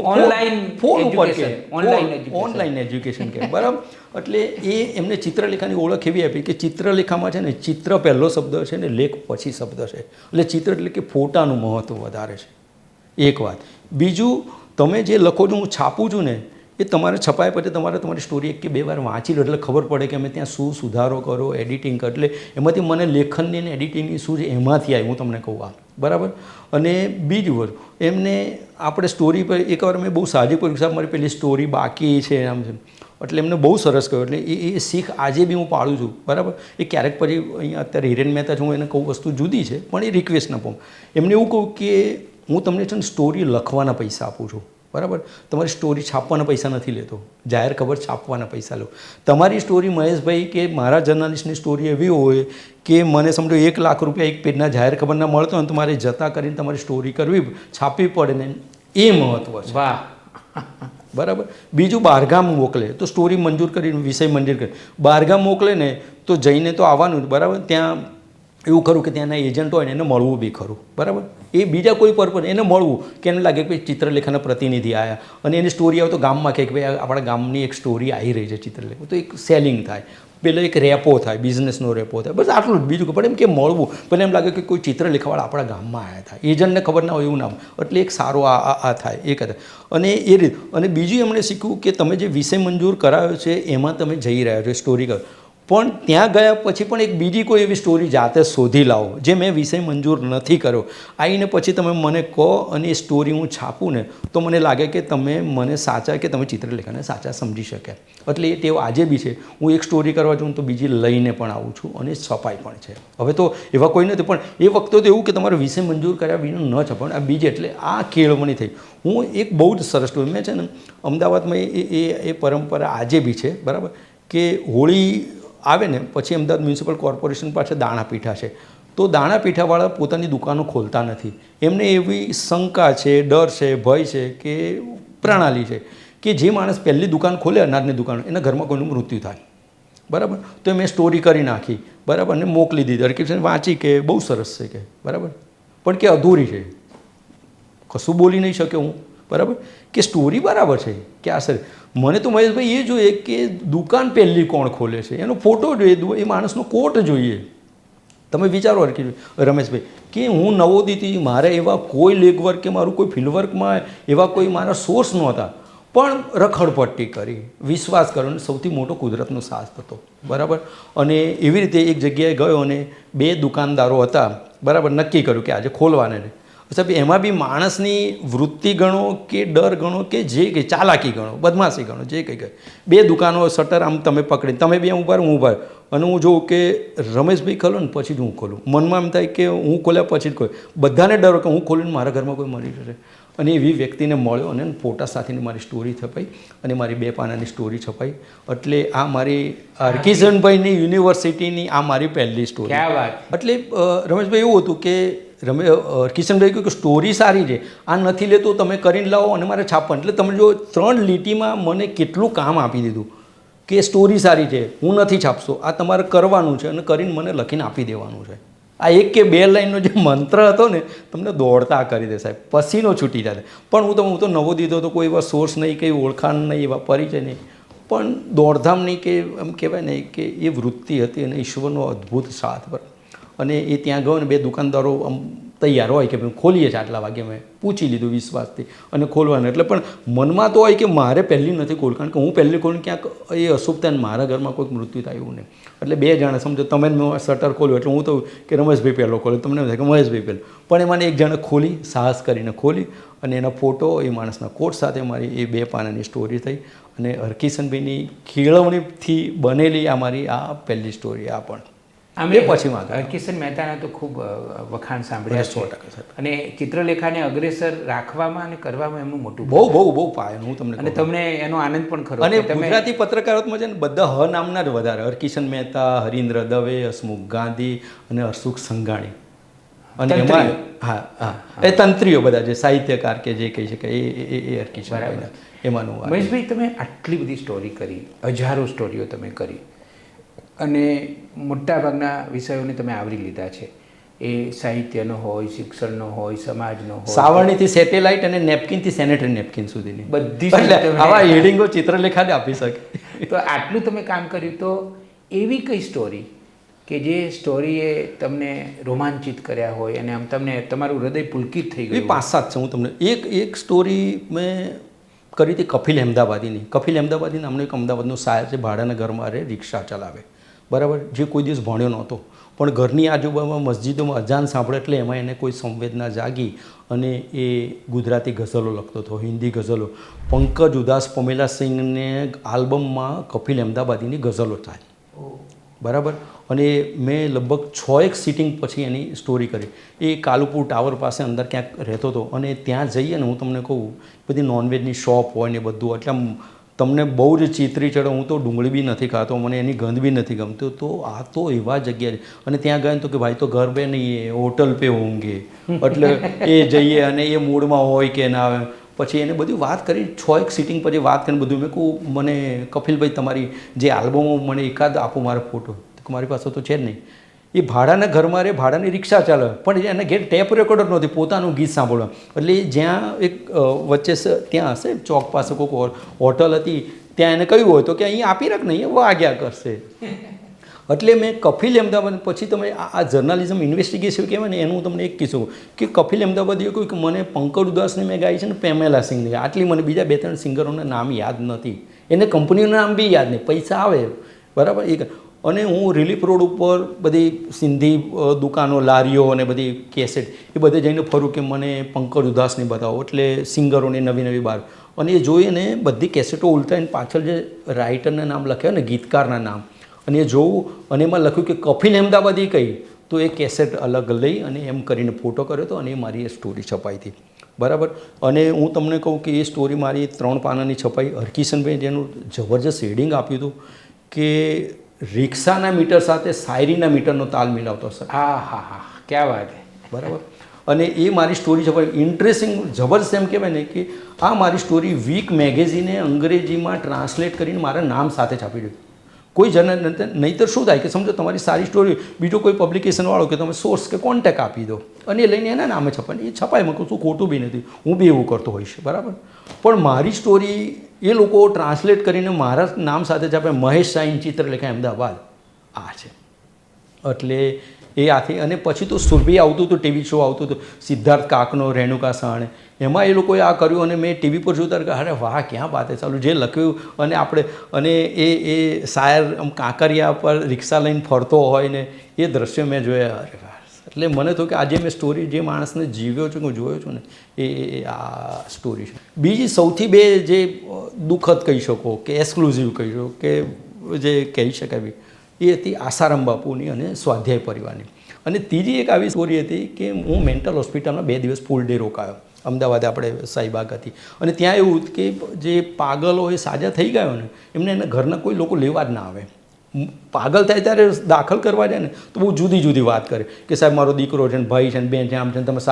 ઓનલાઈન ફોન ઉપર કે ઓનલાઈન એજ્યુકેશન કે બરાબર એટલે એ એમને ચિત્રલેખાની ઓળખ એવી આપી કે ચિત્રલેખામાં છે ને ચિત્ર પહેલો શબ્દ છે ને લેખ પછી શબ્દ છે એટલે ચિત્ર એટલે કે ફોટાનું મહત્ત્વ વધારે છે એક વાત બીજું તમે જે લખો છો હું છાપું છું ને એ તમારે છપાયા પછી તમારે તમારી સ્ટોરી 1 કે 2 વાર વાંચી લો એટલે ખબર પડે કે અમે ત્યાં શું સુધારો કરો એડિટિંગ કરો એટલે એમાંથી મને લેખનની અને એડિટિંગની શું છે એમાંથી આવી હું તમને કહું આ બરાબર અને બીજું વસ્તુ એમને આપણે સ્ટોરી પર એકવાર મેં બહુ સાહજિક પરીક્ષા મારી પેલી સ્ટોરી બાકી છે આમ છે એટલે એમને બહુ સરસ કહ્યું એટલે એ શીખ આજે બી હું પાડું છું બરાબર એ ક્યારેક પછી અહીંયા અત્યારે હિરેન મહેતા છું હું એને કહું વસ્તુ જુદી છે પણ એ રિક્વેસ્ટ ન પાઉં એમને એવું કહું કે હું તમને છે ને સ્ટોરી લખવાના પૈસા આપું છું બરાબર તમારી સ્ટોરી છાપવાના પૈસા નથી લેતો જાહેર ખબર છાપવાના પૈસા લો તમારી સ્ટોરી મહેશભાઈ કે મારા જર્નાલિસ્ટની સ્ટોરી એવી હોય કે મને સમજો 1 લાખ રૂપિયા એક પેજના જાહેર ખબરના મળતો હોય તો તમારે જતા કરીને તમારી સ્ટોરી કરવી છાપવી પડે ને એ મહત્ત્વ છે વાહ બરાબર બીજું બહારગામ મોકલે તો સ્ટોરી મંજૂર કરીને વિષય મંજૂર કરે બહારગામ મોકલે ને તો જઈને તો આવવાનું બરાબર ત્યાં એવું ખરું કે ત્યાંના એજન્ટ હોય ને એને મળવું બી ખરું બરાબર એ બીજા કોઈ પર્પઝ એને મળવું કે એને લાગે કે ચિત્રલેખાના પ્રતિનિધિ આવ્યા અને એની સ્ટોરી આવે તો ગામમાં કહે કે ભાઈ આપણા ગામની એક સ્ટોરી આવી રહી છે ચિત્રલેખ તો એક સેલિંગ થાય પેલો એક રેપો થાય બિઝનેસનો રેપો થાય બસ આટલું જ બીજું પણ એમ કે મળવું પણ એમ લાગે કે કોઈ ચિત્રલેખાવાળા આપણા ગામમાં આવ્યા થાય એજન્ટને ખબર ના હોય એવું નામ એટલે એક સારો આ થાય એ કદાચ અને એ રીત અને બીજું એમણે શીખ્યું કે તમે જે વિષય મંજૂર કરાવ્યો છે એમાં તમે જઈ રહ્યા છો સ્ટોરી કરો પણ ત્યાં ગયા પછી પણ એક બીજી કોઈ એવી સ્ટોરી જાતે શોધી લાવો જે મેં વિષય મંજૂર નથી કર્યો આવીને પછી તમે મને કહો અને એ સ્ટોરી હું છાપું ને તો મને લાગે કે તમે મને સાચા કે તમે ચિત્રલેખાને સાચા સમજી શક્યા એટલે એ ટેવ આજે બી છે હું એક સ્ટોરી કરવા જાઉં તો બીજી લઈને પણ આવું છું અને છપાઈ પણ છે હવે તો એવા કોઈ નથી પણ એ વખતે તો એવું કે તમારો વિષય મંજૂર કર્યા વિના ન છપાય આ બીજે એટલે આ કેળવણી થઈ હું એક બહુ જ સરસ સ્ટોરી મેં છે ને અમદાવાદમાં એ પરંપરા આજે બી છે બરાબર કે હોળી આવે ને પછી અમદાવાદ મ્યુનિસિપલ કોર્પોરેશન પાસે દાણાપીઠા છે તો દાણાપીઠાવાળા પોતાની દુકાનો ખોલતા નથી એમને એવી શંકા છે ડર છે ભય છે કે પ્રણાલી છે કે જે માણસ પહેલી દુકાન ખોલે અનાજની દુકાન એના ઘરમાં કોઈનું મૃત્યુ થાય બરાબર તો મેં સ્ટોરી કરી નાખી બરાબર અને મોકલી દીધી હરકિશન વાંચી કે બહુ સરસ છે કે બરાબર પણ કે અધૂરી છે કશું બોલી નહીં શકે હું બરાબર કે સ્ટોરી બરાબર છે કે આ સર મને તો મહેશભાઈ એ જોઈએ કે દુકાન પહેલી કોણ ખોલે છે એનો ફોટો જોઈએ એ માણસનો કોટ જોઈએ તમે વિચારો રમેશભાઈ કે હું નવોદિતથી મારે એવા કોઈ લેગવર્ક કે મારું કોઈ ફિલ્ડવર્કમાં એવા કોઈ મારા સોર્સ નહોતા પણ રખડપટ્ટી કરી વિશ્વાસ કર્યો અને સૌથી મોટો કુદરતનો સાથ હતો બરાબર અને એવી રીતે એક જગ્યાએ ગયો અને 2 દુકાનદારો હતા બરાબર નક્કી કર્યું કે આજે ખોલવાને સાહેબ એમાં બી માણસની વૃત્તિ ગણો કે ડર ગણો કે જે કંઈ ચાલાકી ગણો બદમાશી ગણો જે કંઈ કહે 2 દુકાનો શટર આમ તમે પકડી તમે બી ઊભા હું ઊભા અને હું જોઉં કે રમેશભાઈ ખોલો ને પછી જ હું ખોલું મનમાં એમ થાય કે હું ખોલ્યા પછી જ કોઈ બધાને ડર કે હું ખોલીને મારા ઘરમાં કોઈ મરી જશે અને એવી વ્યક્તિને મળ્યો અને ફોટા સાથેની મારી સ્ટોરી છપાઈ અને મારી 2 પાનાની સ્ટોરી છપાઈ એટલે આ મારી હરકિશનભાઈની યુનિવર્સિટીની આ મારી પહેલી સ્ટોરી એટલે રમેશભાઈ એવું હતું કે કિશનભાઈ કહ્યું કે સ્ટોરી સારી છે આ નથી લેતો તમે કરીને લાવો અને મારે છાપવાનું એટલે તમે જો 3 લીટીમાં મને કેટલું કામ આપી દીધું કે સ્ટોરી સારી છે હું નથી છાપશો આ તમારે કરવાનું છે અને કરીને મને લખીને આપી દેવાનું છે આ એક કે બે લાઈનનો જે મંત્ર હતો ને તમને દોડતા કરી દે સાહેબ, પસીનો છૂટી જાય. પણ હું તો નવો દીધો તો કોઈ એવા સોર્સ નહીં, કંઈ ઓળખાણ નહીં, એવા પરિચય નહીં, પણ દોડધામ નહીં કે એમ કહેવાય ને કે એ વૃત્તિ હતી અને ઈશ્વરનો અદ્ભુત સાથ પર. અને એ ત્યાં ગયો ને 2 દુકાનદારો આમ તૈયાર હોય કે ભાઈ ખોલીએ છીએ આટલા વાગે, મેં પૂછી લીધું વિશ્વાસથી અને ખોલવાનું. એટલે પણ મનમાં તો હોય કે મારે પહેલી નથી ખોલ, કારણ કે હું પહેલી ખોલીને ક્યાંક એ અશુભતા ને મારા ઘરમાં કોઈક મૃત્યુ થાય એવું નહીં. એટલે 2 જણા સમજો, તમે મેં શટર ખોલ્યું એટલે હું તો કે રમેશભાઈ પહેલો ખોલ્યો, તમને થાય કે મહેશભાઈ પહેલો, પણ એમાં એક જણે ખોલી, સાહસ કરીને ખોલી અને એના ફોટો, એ માણસના કોટ સાથે મારી એ 2 પાનાની સ્ટોરી થઈ. અને હરકિશનભાઈની ખીળવણીથી બનેલી આ મારી આ પહેલી સ્ટોરી. આ પણ આમ એ પછી માં હરકિશન મહેતાના તો ખૂબ વખાણ સાંભળ્યા 100% છે. અને ચિત્રલેખાને અગ્રેસર રાખવામાં અને કરવામાં એમનું મોટું બહુ પાયન. હું તમને અને તમને એનો આનંદ પણ ખરો. અને ગુજરાતી પત્રકારોમાં છે ને બધા હ નામના જ વધારે, હરકિશન મહેતા, હરીન્દ્ર દવે, હસમુખ ગાંધી અને હરસુખ સંઘાણી. અને એમાં એ તંત્રીઓ બધા જે સાહિત્યકાર કે જે કહી શકાય એ હરકિશન એમાંનું. મહેશભાઈ, તમે આટલી બધી સ્ટોરી કરી, હજારો સ્ટોરીઓ તમે કરી અને મોટાભાગના વિષયોને તમે આવરી લીધા છે. એ સાહિત્યનો હોય, શિક્ષણનો હોય, સમાજનો હોય, સાવરણીથી સેટેલાઇટ અને નેપકિનથી સેનેટરી નેપકિન સુધીની બધી આવા હેડિંગો ચિત્રલેખાને આપી શકે. તો આટલું તમે કામ કર્યું, તો એવી કઈ સ્ટોરી કે જે સ્ટોરીએ તમને રોમાંચિત કર્યા હોય અને આમ તમને તમારું હૃદય પુલકિત થઈ ગયું? એ 5-7 છે. હું તમને એક સ્ટોરી મેં કરી હતી કપિલ અહેમદાબાદીની. કપિલ અહેમદાબાદી નામનો એક અમદાવાદનો શાયર છે, ભાડાના ઘરમાં રહે, રિક્ષા ચલાવે, બરાબર, જે કોઈ દિવસ ભણ્યો નહોતો, પણ ઘરની આજુબાજુમાં મસ્જિદોમાં અજાન સાંભળે એટલે એમાં એને કોઈ સંવેદના જાગી અને એ ગુજરાતી ગઝલો લખતો હતો, હિન્દી ગઝલો. પંકજ ઉદાસ, પમેલા સિંહને આલ્બમમાં કપિલ અહેમદાબાદીની ગઝલો થાય, બરાબર. અને મેં લગભગ 6 સિટિંગ પછી એની સ્ટોરી કરી. એ કાલુપુર ટાવર પાસે અંદર ક્યાંક રહેતો હતો અને ત્યાં જઈએ ને, હું તમને કહું, બધી નોનવેજની શોપ હોય ને બધું, એટલે આમ તમને બહુ જ ચીતરી ચડે. હું તો ડુંગળી બી નથી ખાતો, મને એની ગંધ બી નથી ગમતું. તો આ તો એવા જગ્યાએ, અને ત્યાં ગયા તો કે ભાઈ તો ઘર પે નહીં, હોટલ પે હોંગે. એટલે એ જઈએ અને એ મૂડમાં હોય કે ના આવે. પછી એને બધી વાત કરી, 6 સિટિંગ પછી વાત કરીને બધું. મેં કહું, મને કપિલભાઈ તમારી જે આલ્બમો મને એકાદ આપો મારો ફોટો. મારી પાસે તો છે જ નહીં. એ ભાડાના ઘરમાં રહે, ભાડાની રિક્ષા ચાલે, પણ એને ઘેર ટેપ રેકોર્ડર નહોતી, પોતાનું ગીત સાંભળવા. એટલે જ્યાં એક વચ્ચે ત્યાં હશે ચોક પાસે કોઈક હોટલ હતી, ત્યાં એને કહ્યું હોય તો કે અહીં આપી રાખ, નહીં વાગ્યા કરશે. એટલે મેં કપિલ અહેમદાબાદ, પછી તમે આ જર્નાલિઝમ ઇન્વેસ્ટિગેશન કહેવાય ને, એનું હું તમને એક કિસ્સો કે કપિલ અહેમદાબાદીએ કહ્યું કે મને પંકજ ઉદાસની મેં ગાઈ છે ને, પેમેલા સિંઘની, આટલી મને બીજા 2-3 સિંગરોના નામ યાદ નથી, એને કંપનીઓના નામ બી યાદ નહીં, પૈસા આવે, બરાબર. અને હું રિલીફ રોડ ઉપર બધી સિંધી દુકાનો, લારીઓ અને બધી કેસેટ એ બધે જઈને ફરું કે મને પંકજ ઉદાસની બતાવો. એટલે સિંગરોની નવી બહાર, અને એ જોઈને બધી કેસેટો ઉલટાઈને પાછળ જે રાઇટરના નામ લખ્યા ને, ગીતકારના નામ, અને એ જોવું, અને એમાં લખ્યું કે કપિલ અહેમદાબાદી કહી, તો એ કેસેટ અલગ લઈ અને એમ કરીને ફોટો કર્યો હતો અને એ મારી એ સ્ટોરી છપાઈ હતી, બરાબર. અને હું તમને કહું કે એ સ્ટોરી મારી 3 પાનાની છપાઈ. હરકિશનભાઈ જેનું જબરજસ્ત હેડિંગ આપ્યું હતું કે રિક્ષાના મીટર સાથે શાયરીના મીટરનો તાલ મિલાવતો હશે. હા, ક્યાં વાત છે, બરાબર. અને એ મારી સ્ટોરી છપાઈ, ઇન્ટરેસ્ટિંગ, જબરજસ્ત એમ કહેવાય ને કે આ મારી સ્ટોરી વીક મેગેઝિને અંગ્રેજીમાં ટ્રાન્સલેટ કરીને મારા નામ સાથે છાપી દીધું. કોઈ નહીંતર શું થાય કે સમજો તમારી સારી સ્ટોરી બીજો કોઈ પબ્લિકેશનવાળો કે તમે સોર્સ કે કોન્ટેક્ટ આપી દો અને એ લઈને એના નામે છપાય, એ છપાય, મેં કહું શું ખોટું બી નથી, હું બી એવું કરતો હોઈશ, બરાબર. પણ મારી સ્ટોરી એ લોકો ટ્રાન્સલેટ કરીને મારા નામ સાથે છાપે, મહેશ સાઈન ચિત્રલેખા અહેમદાબાદ, આ છે. એટલે એ આથી, અને પછી તો સુરભી આવતું હતું, ટીવી શો આવતું હતું, સિદ્ધાર્થ કાકનો, રેણુકા સાણે, એમાં એ લોકોએ આ કર્યું. અને મેં ટીવી પર જોતા કે અરે વાહ, ક્યાં બાતે ચાલુ, જે લખ્યું. અને આપણે, અને એ શાયર આમ કાંકરિયા પર રિક્ષા લઈને ફરતો હોય ને, એ દ્રશ્ય મેં જોયા. અરે વાહ. એટલે મને તો કે આજે મેં સ્ટોરી જે માણસને જીવ્યો છું, હું જોયો છું ને, એ આ સ્ટોરી છે. બીજી સૌથી 2 જે દુઃખદ કહી શકો કે એક્સક્લુઝિવ કહી શકો કે જે કહી શકાય એ હતી આસારામ બાપુની અને સ્વાધ્યાય પરિવારની. અને ત્રીજી એક આવી સ્ટોરી હતી કે હું મેન્ટલ હોસ્પિટલમાં 2 દિવસ ફૂલ ડે રોકાયો, અમદાવાદ આપણે શાહીબાગ હતી. અને ત્યાં એવું કે જે પાગલો એ સાજા થઈ ગયો ને, એમને એના ઘરના કોઈ લોકો લેવા જ ના આવે. પાગલ થાય ત્યારે દાખલ કરવા જાય ને તો બહુ જુદી વાત કરે કે સાહેબ મારો દીકરો છે ને, ભાઈ છે ને, બેન છે, આમ છે ને, તમે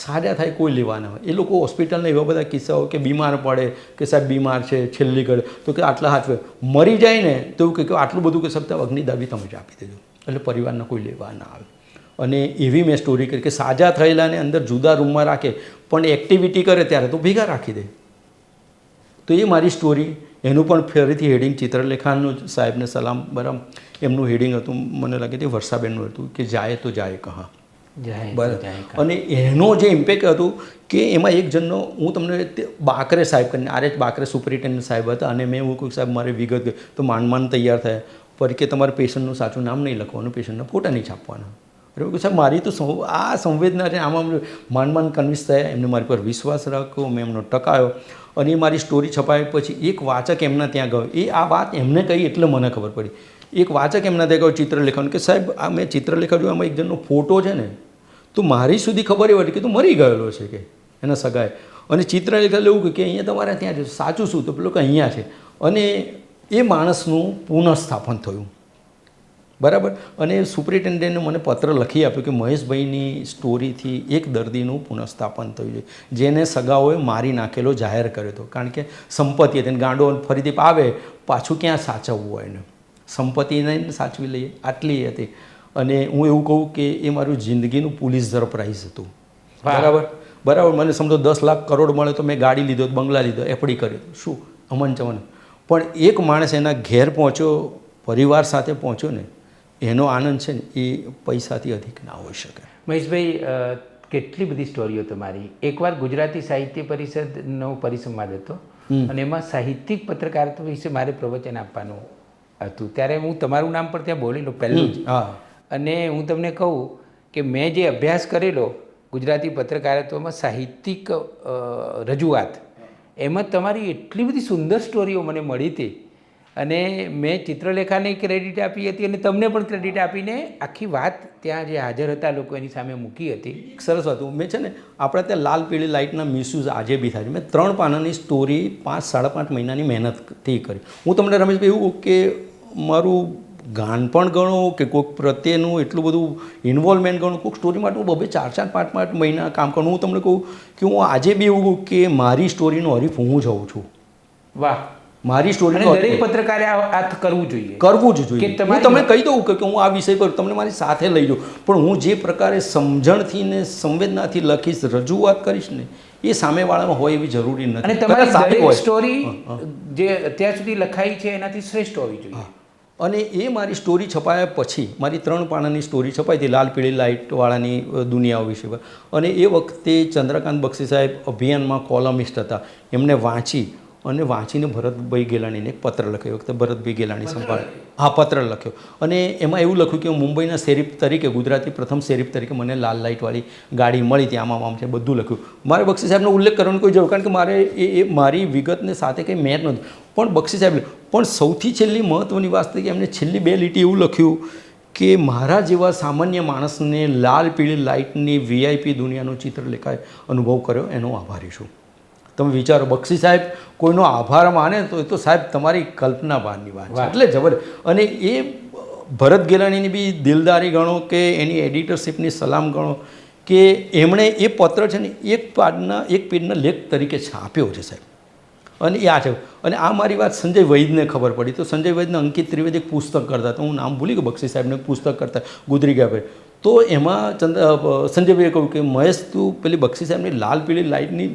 સાજા થાય કોઈ લેવા ના હોય. એ લોકો હોસ્પિટલના એવા બધા કિસ્સાઓ કે બીમાર પડે કે સાહેબ બીમાર છે, છેલ્લી ઘડે તો કે આટલા હાથ મરી જાય ને તો એવું કે આટલું બધું કે સાહેબ અગ્નિદાબી તમે જ આપી દેજો, એટલે પરિવારના કોઈ લેવા ના આવે. અને એવી મેં સ્ટોરી કરી કે સાજા થયેલાને અંદર જુદા રૂમમાં રાખે પણ એક્ટિવિટી કરે ત્યારે તો ભેગા રાખી દે. તો એ મારી સ્ટોરી. એનું પણ ફરીથી હેડિંગ ચિત્રલેખાનું સાહેબને સલામ બરાબર એમનું હેડિંગ હતું, મને લાગે તે વર્ષાબેનનું હતું કે જાય તો જાય કહા. બરાબર. અને એનો જે ઇમ્પેક્ટ હતું કે એમાં એક જણનો હું તમને બાકરે સાહેબ કરીને આર એચ બાકરે સુપરિન્ટેન્ડન્ટ સાહેબ હતા અને મેં એવું કહ્યું સાહેબ મારે વિગત તો માંડ તૈયાર થયા પર કે તમારે પેશન્ટનું સાચું નામ નહીં લખવાનું, પેશન્ટના ફોટા નહીં છાપવાના. અરે સાહેબ મારી તો આ સંવેદના છે, આમાં માંડ કન્વિન્સ થયા, એમને મારી પર વિશ્વાસ રાખ્યો, મેં એમનો ટકાયો અને એ મારી સ્ટોરી છપાઈ પછી એક વાચક એમના ત્યાં ગયો. એ આ વાત એમને કહી એટલે મને ખબર પડી. એક વાચક એમના ત્યાં ગયો ચિત્રલેખન કે સાહેબ આ મેં ચિત્રલેખા જોયું, આમાં એક જણનો ફોટો છે ને તો મારી સુધી ખબર એ હતી કે તું મરી ગયેલો છે કે એના સગાએ. અને ચિત્રલેખા એવું કે અહીંયા તમારે ત્યાં છે, સાચું શું તો પેલો કે અહીંયા છે. અને એ માણસનું પુનઃસ્થાપન થયું. બરાબર. અને સુપરિન્ટેન્ડન્ટે મને પત્ર લખી આપ્યો કે મહેશભાઈની સ્ટોરીથી એક દર્દીનું પુનઃસ્થાપન થયું છે જેને સગાઓએ મારી નાખેલો જાહેર કર્યો હતો. કારણ કે સંપત્તિ હતી, ગાંડો ફરીથી આવે પાછું ક્યાં સાચવવું હોય એને, સંપત્તિને સાચવી લઈએ આટલી હતી. અને હું એવું કહું કે એ મારું જિંદગીનું પુલિત્ઝર પ્રાઇઝ હતું. બરાબર. મને સમજો 10 લાખ કરોડ મળે તો મેં ગાડી લીધો, બંગલા લીધો, એફડી કરી, શું અમન ચમન. પણ એક માણસ એના ઘેર પહોંચ્યો, પરિવાર સાથે પહોંચ્યો ને, એનો આનંદ છે ને એ પૈસાથી અધિક ના હોઈ શકે. મહેશભાઈ, કેટલી બધી સ્ટોરીઓ તમારી. એકવાર ગુજરાતી સાહિત્ય પરિષદનો પરિસંવાદ હતો અને એમાં સાહિત્યિક પત્રકારત્વ વિશે મારે પ્રવચન આપવાનું હતું. ત્યારે હું તમારું નામ પણ ત્યાં બોલેલો પહેલું જ. અને હું તમને કહું કે મેં જે અભ્યાસ કરેલો ગુજરાતી પત્રકારત્વમાં સાહિત્યિક રજૂઆત, એમાં તમારી એટલી બધી સુંદર સ્ટોરીઓ મને મળી હતી અને મેં ચિત્રલેખાને ક્રેડિટ આપી હતી અને તમને પણ ક્રેડિટ આપીને આખી વાત ત્યાં જે હાજર હતા લોકો એની સામે મૂકી હતી. સરસ હતું. મેં છે ને આપણે ત્યાં લાલ પીળી લાઇટના મિસયુઝ આજે બી થાય છે. મેં 3 પાનાની સ્ટોરી 5-5.5 મહિનાની મહેનતથી કરી. હું તમને રમેશભાઈ એવું કે મારું ગાન પણ ગણો કે કોઈક પ્રત્યેનું એટલું બધું ઇન્વોલ્વમેન્ટ ગણો, કોઈક સ્ટોરી માટે હું 4-4, 5-5 મહિના કામ કરું. હું તમને કહું કે હું આજે બી એવું કહું કે મારી સ્ટોરીનો હરીફ હું જ હોઉં છું. વાહ. મારી સ્ટોરી દરેક પત્રકારે આ કરવું જ જોઈએ. હું તમને કહી દઉં કે હું આ વિષય પર તમને મારી સાથે લઈ જાઉં, પણ હું જે પ્રકારે સમજણથી ને સંવેદનાથી લખીશ, રજૂઆત કરીશ ને એ સામેવાળામાં હોય એવી જરૂરી નથી. અને તમારી દરેક સ્ટોરી જે અત્યાર સુધી લખાઈ છે એનાથી શ્રેષ્ઠ હોવી જોઈએ. અને એ મારી સ્ટોરી છપાયા પછી મારી 3 પાનાની સ્ટોરી છપાઈ હતી લાલ પીળી લાઇટવાળાની દુનિયાઓ વિશે. અને એ વખતે ચંદ્રકાંત બક્ષી સાહેબ અભિયાનમાં કોલમિસ્ટ હતા. એમને વાંચીને ભરતભાઈ ગેલાણીને એક પત્ર લખ્યો. વખતે ભરતભાઈ ગેલાણી સંભાળ પત્ર લખ્યો. અને એમાં એવું લખ્યું કે મુંબઈના શેરીફ તરીકે, ગુજરાતી પ્રથમ શેરીફ તરીકે મને લાલ લાઇટવાળી ગાડી મળી હતી, આમ છે બધું લખ્યું. મારે બક્ષી સાહેબનો ઉલ્લેખ કરવાનો કોઈ જરૂર, કારણ કે મારે એ મારી વિગતને સાથે કંઈ મેચ નહોતું. પણ બક્ષી સાહેબ પણ સૌથી છેલ્લી મહત્ત્વની વાત કે એમને છેલ્લી 2 લીટી એવું લખ્યું કે મારા જેવા સામાન્ય માણસને લાલ પીળી લાઇટની VIP દુનિયાનો ચિત્રલેખાએ અનુભવ કર્યો, એનો આભારી છું. તમે વિચારો, બક્ષી સાહેબ કોઈનો આભાર માને તો એ તો સાહેબ તમારી કલ્પના બહારની વાત છે. એટલે જબરદસ્ત. અને એ ભરત ગેલાણીની બી દિલદારી ગણો કે એની એડિટરશીપની સલામ ગણો કે એમણે એ પત્ર છે ને એક પેજના લેખ તરીકે છાપ્યો છે સાહેબ. અને એ આ છે. અને આ મારી વાત સંજય વૈદને ખબર પડી. તો સંજય વૈદને અંકિત ત્રિવેદી એક પુસ્તક કરતા હતા, હું નામ ભૂલી ગયો, બક્ષી સાહેબને પુસ્તક કરતા ગુજરી ગયા ભાઈ. તો એમાં સંજયભાઈએ કહ્યું કે મહેશ તું પેલી બક્ષી સાહેબની લાલ પીળી લાઇટની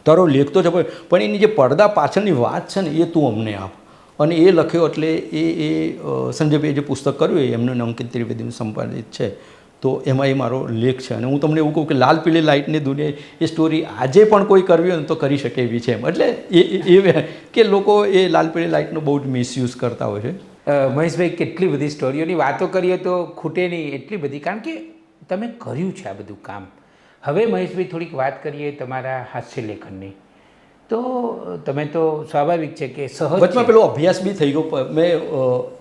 તારો લેખ તો છે પણ એની જે પડદા પાછળની વાત છે ને એ તું અમને આપ. અને એ લખ્યો એટલે એ સંજયભાઈએ જે પુસ્તક કર્યું એ એમનું અંકિત ત્રિવેદીનું સંપાદિત છે. તો એમાં એ મારો લેખ છે. અને હું તમને એવું કહું કે લાલ પીળી લાઇટની દુનિયા એ સ્ટોરી આજે પણ કોઈ કરવી હોય ને તો કરી શકે એવી છે એમ. એટલે એ કે લોકો એ લાલ પીળી લાઇટનો બહુ જ મિસયુઝ કરતા હોય છે. મહેશભાઈ, કેટલી બધી સ્ટોરીઓની વાતો કરીએ તો ખૂટે નહીં એટલી બધી, કારણ કે તમે કર્યું છે આ બધું કામ. હવે મહેશભાઈ થોડીક વાત કરીએ તમારા હાસ્ય લેખનની. તો તમે તો સ્વાભાવિક છે કે સહજ વચમાં પેલો અભ્યાસ બી થઈ ગયો.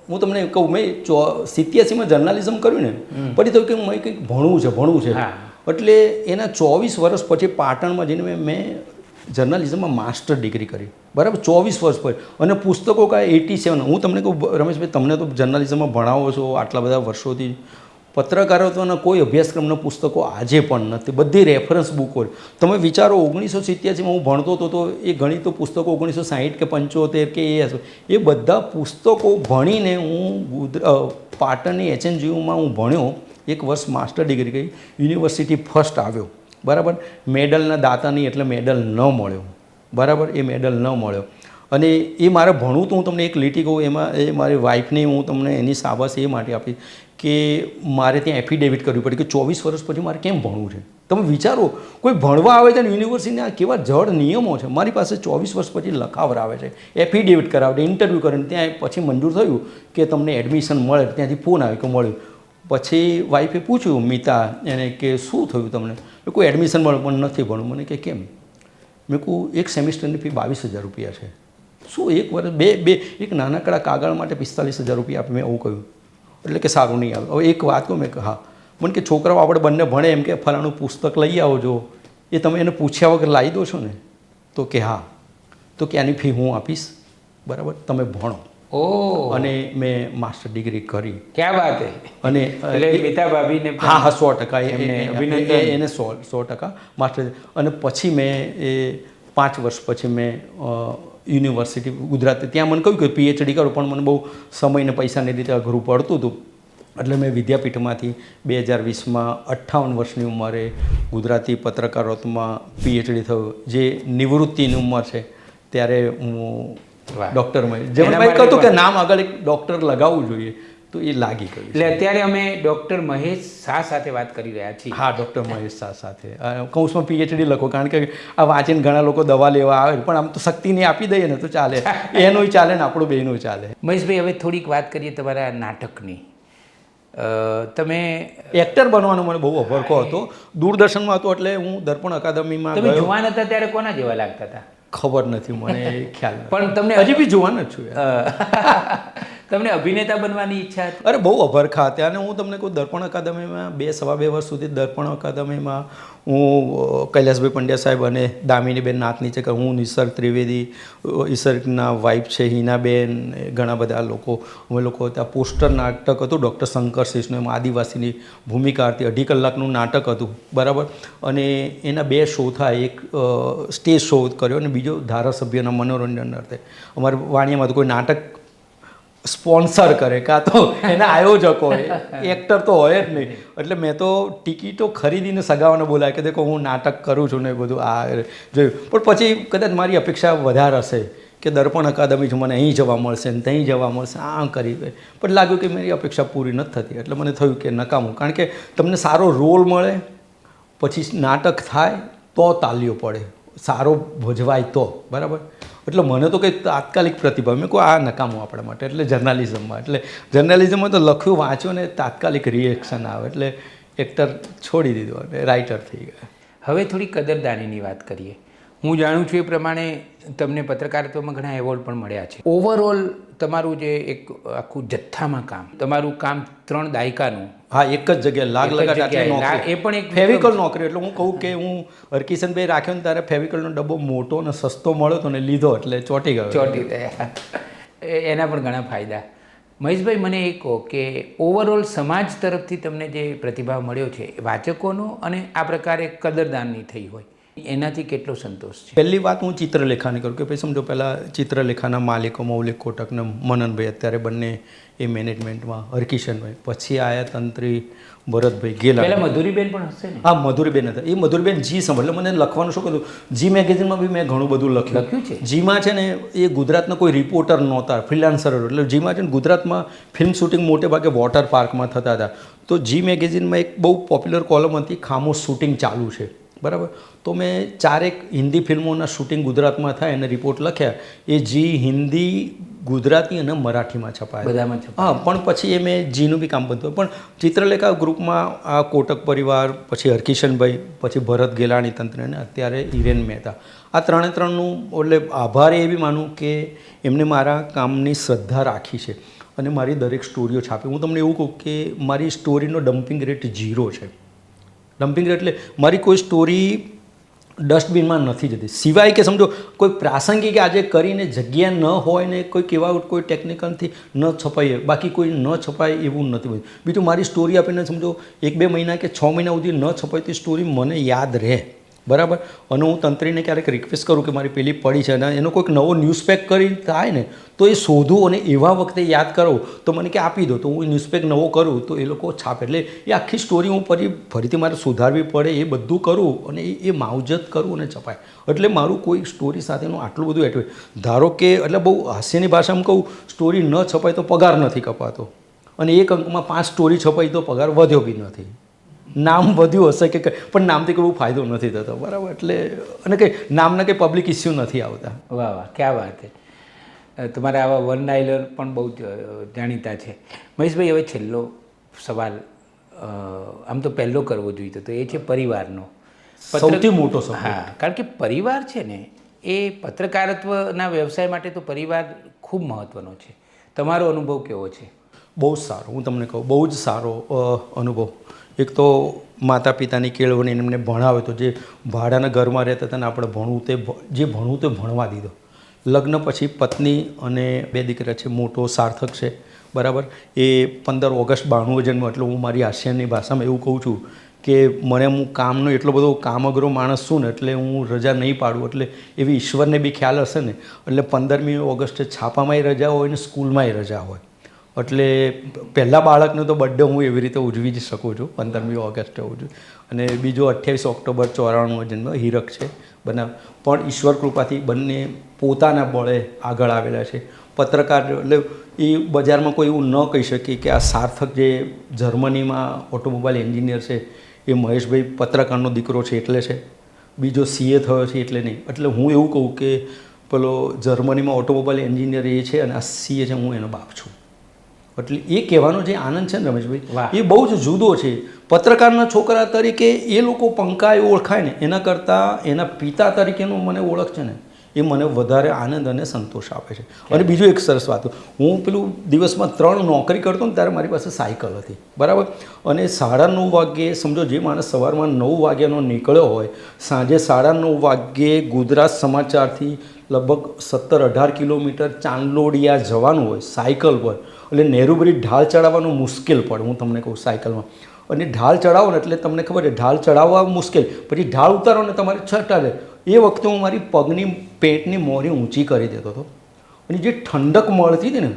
હું તમને કહું, મેં 87માં જર્નાલિઝમ કર્યું ને પછી થયું કે મેં કંઈક ભણવું છે. એટલે એના 24 વર્ષ પછી પાટણમાં જઈને મેં જર્નાલિઝમમાં માસ્ટર ડિગ્રી કરી. બરાબર, 24 વર્ષ પછી. અને પુસ્તકો કાંઈ 87. હું તમને કહું રમેશભાઈ, તમને તો જર્નાલિઝમમાં ભણાવો છો આટલા બધા વર્ષોથી, પત્રકારત્વના કોઈ અભ્યાસક્રમના પુસ્તકો આજે પણ નથી, બધી રેફરન્સ બુકો. તમે વિચારો 1987માં હું ભણતો હતો તો એ ઘણી તો પુસ્તકો 1960 કે 75 કે એ બધા પુસ્તકો ભણીને હું પાટણની HNGUમાં હું ભણ્યો એક વર્ષ માસ્ટર ડિગ્રી કરી, યુનિવર્સિટી ફર્સ્ટ આવ્યો, બરાબર. મેડલના દાતા નહીં એટલે મેડલ ન મળ્યો, બરાબર. એ મેડલ ન મળ્યો અને એ મારે ભણવું તો હું તમને એક લીટી કહું, એમાં એ મારી વાઈફને હું તમને એની શાબાશ એ માટે આપી કે મારે ત્યાં એફિડેવિટ કરવી પડી કે 24 વર્ષ પછી મારે કેમ ભણવું છે. તમે વિચારો, કોઈ ભણવા આવે છે ને યુનિવર્સિટીના કેવા જડ નિયમો છે. મારી પાસે 24 વર્ષ પછી લખાવરાવે છે, એફિડેવિટ કરાવે, ઇન્ટરવ્યૂ કરે, ત્યાં પછી મંજૂર થયું કે તમને એડમિશન મળે. ત્યાંથી ફોન આવ્યો કે મળ્યું. પછી વાઈફે પૂછ્યું મિતા એને કે શું થયું તમને? કોઈ એડમિશન મળે પણ નથી ભણવું. મને કે કેમ? મેં કહું એક સેમિસ્ટરની ફી 22,000 રૂપિયા છે. શું એક વર્ષ બે એક નાનકડા કાગળ માટે 45,000 રૂપિયા આપે? મેં એવું કહ્યું. એટલે કે સારું નહીં આવે. હવે એક વાત કહું, મેં કે હા. મને કે છોકરાઓ આપણે બંને ભણે, એમ કે ફલાણું પુસ્તક લઈ આવો જો, એ તમે એને પૂછ્યા વગર લાવી દો છો ને? તો કે હા. તો કે આની ફી હું આપીશ, બરાબર, તમે ભણો. ઓહ. અને મેં માસ્ટર ડિગ્રી કરી. ક્યાં વાત હે. અને એટલે મિતા ભાભીને પણ હા 100% અભિનંદન. એને 100% માસ્ટર. અને પછી મેં એ 5 વર્ષ પછી મેં યુનિવર્સિટી ગુજરાત ત્યાં મને કહ્યું કે PhD કરો, પણ મને બહુ સમય ને પૈસાની રીતે અઘરું પડતું હતું. એટલે મેં વિદ્યાપીઠમાંથી 2020માં 58 વર્ષની ઉંમરે ગુજરાતી પત્રકારત્વમાં PhD થયું, જે નિવૃત્તિની ઉંમર છે. ત્યારે હું ડૉક્ટરમાં જેમ મેં કહ્યું કે નામ આગળ એક ડૉક્ટર લગાવવું જોઈએ, તો એ લાગી ગયું. એટલે અત્યારે અમે ડૉક્ટર મહેશ શાહ સાથે વાત કરી રહ્યા છીએ. હા, ડૉક્ટર મહેશ શાહ સાથે કૌંસમાં PhD લખો, કારણ કે આ વાંચીને ઘણા લોકો દવા લેવા આવે, પણ આમ તો શક્તિની આપી દઈએ ને તો ચાલે. એનોય ચાલે ને આપણું બેયનું ચાલે. મહેશભાઈ, હવે થોડીક વાત કરીએ તમારા નાટકની. તમે એક્ટર બનવાનો મને બહુ અભરખો હતો. દૂરદર્શનમાં હતો એટલે હું દર્પણ અકાદમીમાં તમે જુવાન હતા ત્યારે કોના જેવા લાગતા હતા? ખબર નથી મને, ખ્યાલ નથી. પણ તમને હજી બી જુવાન જ છું. તમને અભિનેતા બનવાની ઈચ્છા હતી? અરે બહુ અભરખા હતા. અને હું તમને કહું, દર્પણ અકાદમીમાં 2-2.5 વર્ષ સુધી દર્પણ અકાદમીમાં હું કૈલાસભાઈ પંડ્યા સાહેબ અને દામિનીબેન નાથ નીચે કરું, હું નિસર્ગ ત્રિવેદી, ઈસર્ગના વાઇફ છે હિનાબેન, ઘણા બધા લોકો, અમે લોકો ત્યાં પોસ્ટર નાટક હતું ડૉક્ટર શંકર શીશનું, એમાં આદિવાસીની ભૂમિકા હતી. 2.5 કલાકનું નાટક હતું, બરાબર. અને એના 2 શો થાય, એક સ્ટેજ શો કર્યો અને બીજો ધારાસભ્યના મનોરંજન અર્થે. અમારે વાણિયામાં તો કોઈ નાટક સ્પોન્સર કરે કાં તો એના આયોજક હોય, એક્ટર તો હોય જ નહીં. એટલે મેં તો ટિકિટો ખરીદીને સગાઓને બોલાય કે દેખો હું નાટક કરું છું ને બધું આ જોયું. પણ પછી કદાચ મારી અપેક્ષા વધારે હશે કે દર્પણ અકાદમી મને અહીં જવા મળશે ને ત્યાં જવા મળશે, આમ કરી. પણ લાગ્યું કે મારી અપેક્ષા પૂરી નથી થતી. એટલે મને થયું કે નકામું, કારણ કે તમને સારો રોલ મળે પછી નાટક થાય તો તાલીઓ પડે, સારો ભજવાય તો, બરાબર. એટલે મને તો કંઈ તાત્કાલિક પ્રતિભાવ, મેં કહું આ નકામું આપણા માટે. એટલે જર્નાલિઝમમાં, એટલે જર્નાલિઝમમાં તો લખ્યું વાંચ્યું ને તાત્કાલિક રિએક્શન આવે, એટલે એક્ટર છોડી દીધો અને રાઇટર થઈ ગયા. હવે થોડી કદરદાનીની વાત કરીએ. હું જાણું છું એ પ્રમાણે તમને પત્રકારત્વમાં ઘણા એવોર્ડ પણ મળ્યા છે. ઓવરઓલ તમારું જે એક આખું જથ્થામાં કામ, તમારું કામ 3 દાયકાનું. હા, એક જ જગ્યાએ લાગ લગાટ એ પણ એક ફેવિકલ નોકરી. એટલે હું કહું કે હું હરકિશનભાઈ રાખ્યો ને ત્યારે ફેવિકલનો ડબ્બો મોટો અને સસ્તો મળ્યો હતો ને લીધો એટલે ચોંટી ગયો. એના પણ ઘણા ફાયદા. મહેશભાઈ, મને એ કહો કે ઓવરઓલ સમાજ તરફથી તમને જે પ્રતિભાવ મળ્યો છે, વાચકોનો અને આ પ્રકારે કદરદાનની થઈ હોય, એનાથી કેટલો સંતોષ છે? પહેલી વાત હું ચિત્રલેખાની કરું કે ભાઈ સમજો, પહેલાં ચિત્રલેખાના માલિકો મૌલિક કોટક ને મનનભાઈ, અત્યારે બંને એ મેનેજમેન્ટમાં, હરકિશનભાઈ, પછી આયા તંત્રી ભરતભાઈ ગેલા. પહેલાં મધુરીબેન પણ હશે ને? હા, મધુરીબેન હતા. એ મધુરીબેન જી સંભાળ, એટલે મને લખવાનું શું કરું, જી મેગેઝિનમાં બી મેં ઘણું બધું લખ્યું છે. જીમાં છે ને એ ગુજરાતના કોઈ રિપોર્ટર નહોતા, ફ્રીલાન્સર. એટલે જીમાં છે ને ગુજરાતમાં ફિલ્મ શૂટિંગ મોટે ભાગે વોટર પાર્કમાં થતા હતા. તો જી મેગેઝિનમાં એક બહુ પોપ્યુલર કોલમ હતી, ખામોશ શૂટિંગ ચાલુ છે, બરાબર. તો મેં 4 હિન્દી ફિલ્મોના શૂટિંગ ગુજરાતમાં થાય અને રિપોર્ટ લખ્યા. એ જી હિન્દી, ગુજરાતી અને મરાઠીમાં છપાયા, બધામાં છપાયા. હા, પણ પછી એ મેં જીનું બી કામ બધું. પણ ચિત્રલેખા ગ્રુપમાં આ કોટક પરિવાર, પછી હરકિશનભાઈ, પછી ભરત ગેલાણી તંત્ર અને અત્યારે હિરેન મહેતા, આ 3નું એટલે આભાર એ બી માનું કે એમને મારા કામની શ્રદ્ધા રાખી છે અને મારી દરેક સ્ટોરીઓ છાપી. હું તમને એવું કહું કે મારી સ્ટોરીનો ડમ્પિંગ રેટ 0 છે. ડમ્પિંગ રેટ એટલે મારી કોઈ સ્ટોરી ડસ્ટબિનમાં નથી જતી, સિવાય કે સમજો કોઈ પ્રાસંગિક આજે કરીને જગ્યા ન હોય ને કોઈક એવા કોઈ ટેકનિકલથી ન છપાય, બાકી કોઈ ન છપાય એવું નથી. બીજું મારી સ્ટોરી આપીને સમજો 1-2 મહિના કે 6 મહિના સુધી ન છપાય તો સ્ટોરી મને યાદ રહે, બરાબર. અને હું તંત્રીને ક્યારેક રિક્વેસ્ટ કરું કે મારી પેલી પડી છે અને એનો કોઈક નવો ન્યૂઝપેક કરી થાય ને તો એ શોધું અને એવા વખતે યાદ કરું તો મને કે આપી દો, તો હું ન્યૂઝપેક નવો કરું તો એ લોકો છાપે. એટલે એ આખી સ્ટોરી હું ફરીથી મારે સુધારવી પડે, એ બધું કરું અને એ માવજત કરું અને છપાય. એટલે મારું કોઈ સ્ટોરી સાથેનું આટલું બધું એટવે ધારો કે એટલે બહુ હાસ્યની ભાષામાં કહું, સ્ટોરી ન છપાય તો પગાર નથી કપાતો અને એક અંકમાં 5 સ્ટોરી છપાઈ તો પગાર વધ્યો બી નથી. નામ વધ્યું હશે કે પણ નામથી કોઈ ફાયદો નથી થતો. બરાબર. એટલે અને કંઈ નામના કંઈ પબ્લિક ઇસ્યુ નથી આવતા. વાહ વાહ, ક્યાં વાત છે. તમારા આવા વન નાઇલર પણ બહુ જાણીતા છે. મહેશભાઈ, હવે છેલ્લો સવાલ આમ તો પહેલો કરવો જોઈએ તો એ છે પરિવારનો. સૌથી મોટો સવાલ. હા, કારણ કે પરિવાર છે ને એ પત્રકારત્વના વ્યવસાય માટે તો પરિવાર ખૂબ મહત્ત્વનો છે. તમારો અનુભવ કેવો છે? બહુ જ સારો. હું તમને કહું, બહુ જ સારો અનુભવ. એક તો માતા પિતાની કેળવણી, એમને ભણાવે તો જે ભાડાના ઘરમાં રહેતા હતા ને આપણે ભણવું તે ભણવા દીધો. લગ્ન પછી પત્ની અને 2 દીકરા છે. મોટો સાર્થક છે, બરાબર. એ 15 ઓગસ્ટ 92 જન્મ. એટલે હું મારી આશિયાની ભાષામાં એવું કહું છું કે હું કામનો એટલો બધો કામઅગ્રો માણસ છું ને એટલે હું રજા નહીં પાડું. એટલે એવી ઈશ્વરને બી ખ્યાલ હશે ને. એટલે 15મી ઓગસ્ટે છાપામાંય રજા હોય ને સ્કૂલમાંય રજા હોય. એટલે પહેલાં બાળકનો તો બર્થડે હું એવી રીતે ઉજવી જ શકું છું, 15મી ઓગસ્ટે ઉજવું. અને બીજો 28 ઓક્ટોબર 94 જન્મ હીરક છે બનાવ. પણ ઈશ્વર કૃપાથી બંને પોતાના બળે આગળ આવેલા છે. પત્રકાર એટલે એ બજારમાં કોઈ એવું ન કહી શકે કે આ સાર્થક જે જર્મનીમાં ઓટોમોબાઈલ એન્જિનિયર છે એ મહેશભાઈ પત્રકારનો દીકરો છે એટલે છે, બીજો CA થયો છે એટલે નહીં. એટલે હું એવું કહું કે પેલો જર્મનીમાં ઓટોમોબાઈલ એન્જિનિયર એ છે અને આ CA છે, હું એનો બાપ છું. એટલે એ કહેવાનો જે આનંદ છે ને રમેશભાઈ, એ બહુ જ જુદો છે. પત્રકારના છોકરા તરીકે એ લોકો પંકાએ ઓળખાય ને એના કરતાં એના પિતા તરીકેનો મને ઓળખ છે ને એ મને વધારે આનંદ અને સંતોષ આપે છે. અને બીજું એક સરસ વાત, હું પેલું દિવસમાં 3 નોકરી કરતો ને ત્યારે મારી પાસે સાયકલ હતી, બરાબર. અને 9:30 વાગ્યે સમજો જે માણસ સવારમાં 9 વાગ્યાનો નીકળ્યો હોય, સાંજે 9:30 વાગ્યે ગુજરાત સમાચારથી લગભગ 17-18 કિલોમીટર ચાંદલોડિયા જવાનું હોય સાયકલ પર. એટલે નહેરુ બ્રિજ ઢાળ ચડાવવાનું મુશ્કેલ પડે, હું તમને કહું સાયકલમાં. અને ઢાળ ચડાવો ને એટલે તમને ખબર છે ઢાળ ચડાવવા મુશ્કેલ, પછી ઢાળ ઉતારો ને તમારે છટાડે. એ વખતે હું મારી પગની પેટની મોરી ઊંચી કરી દેતો હતો અને જે ઠંડક મળતી હતી ને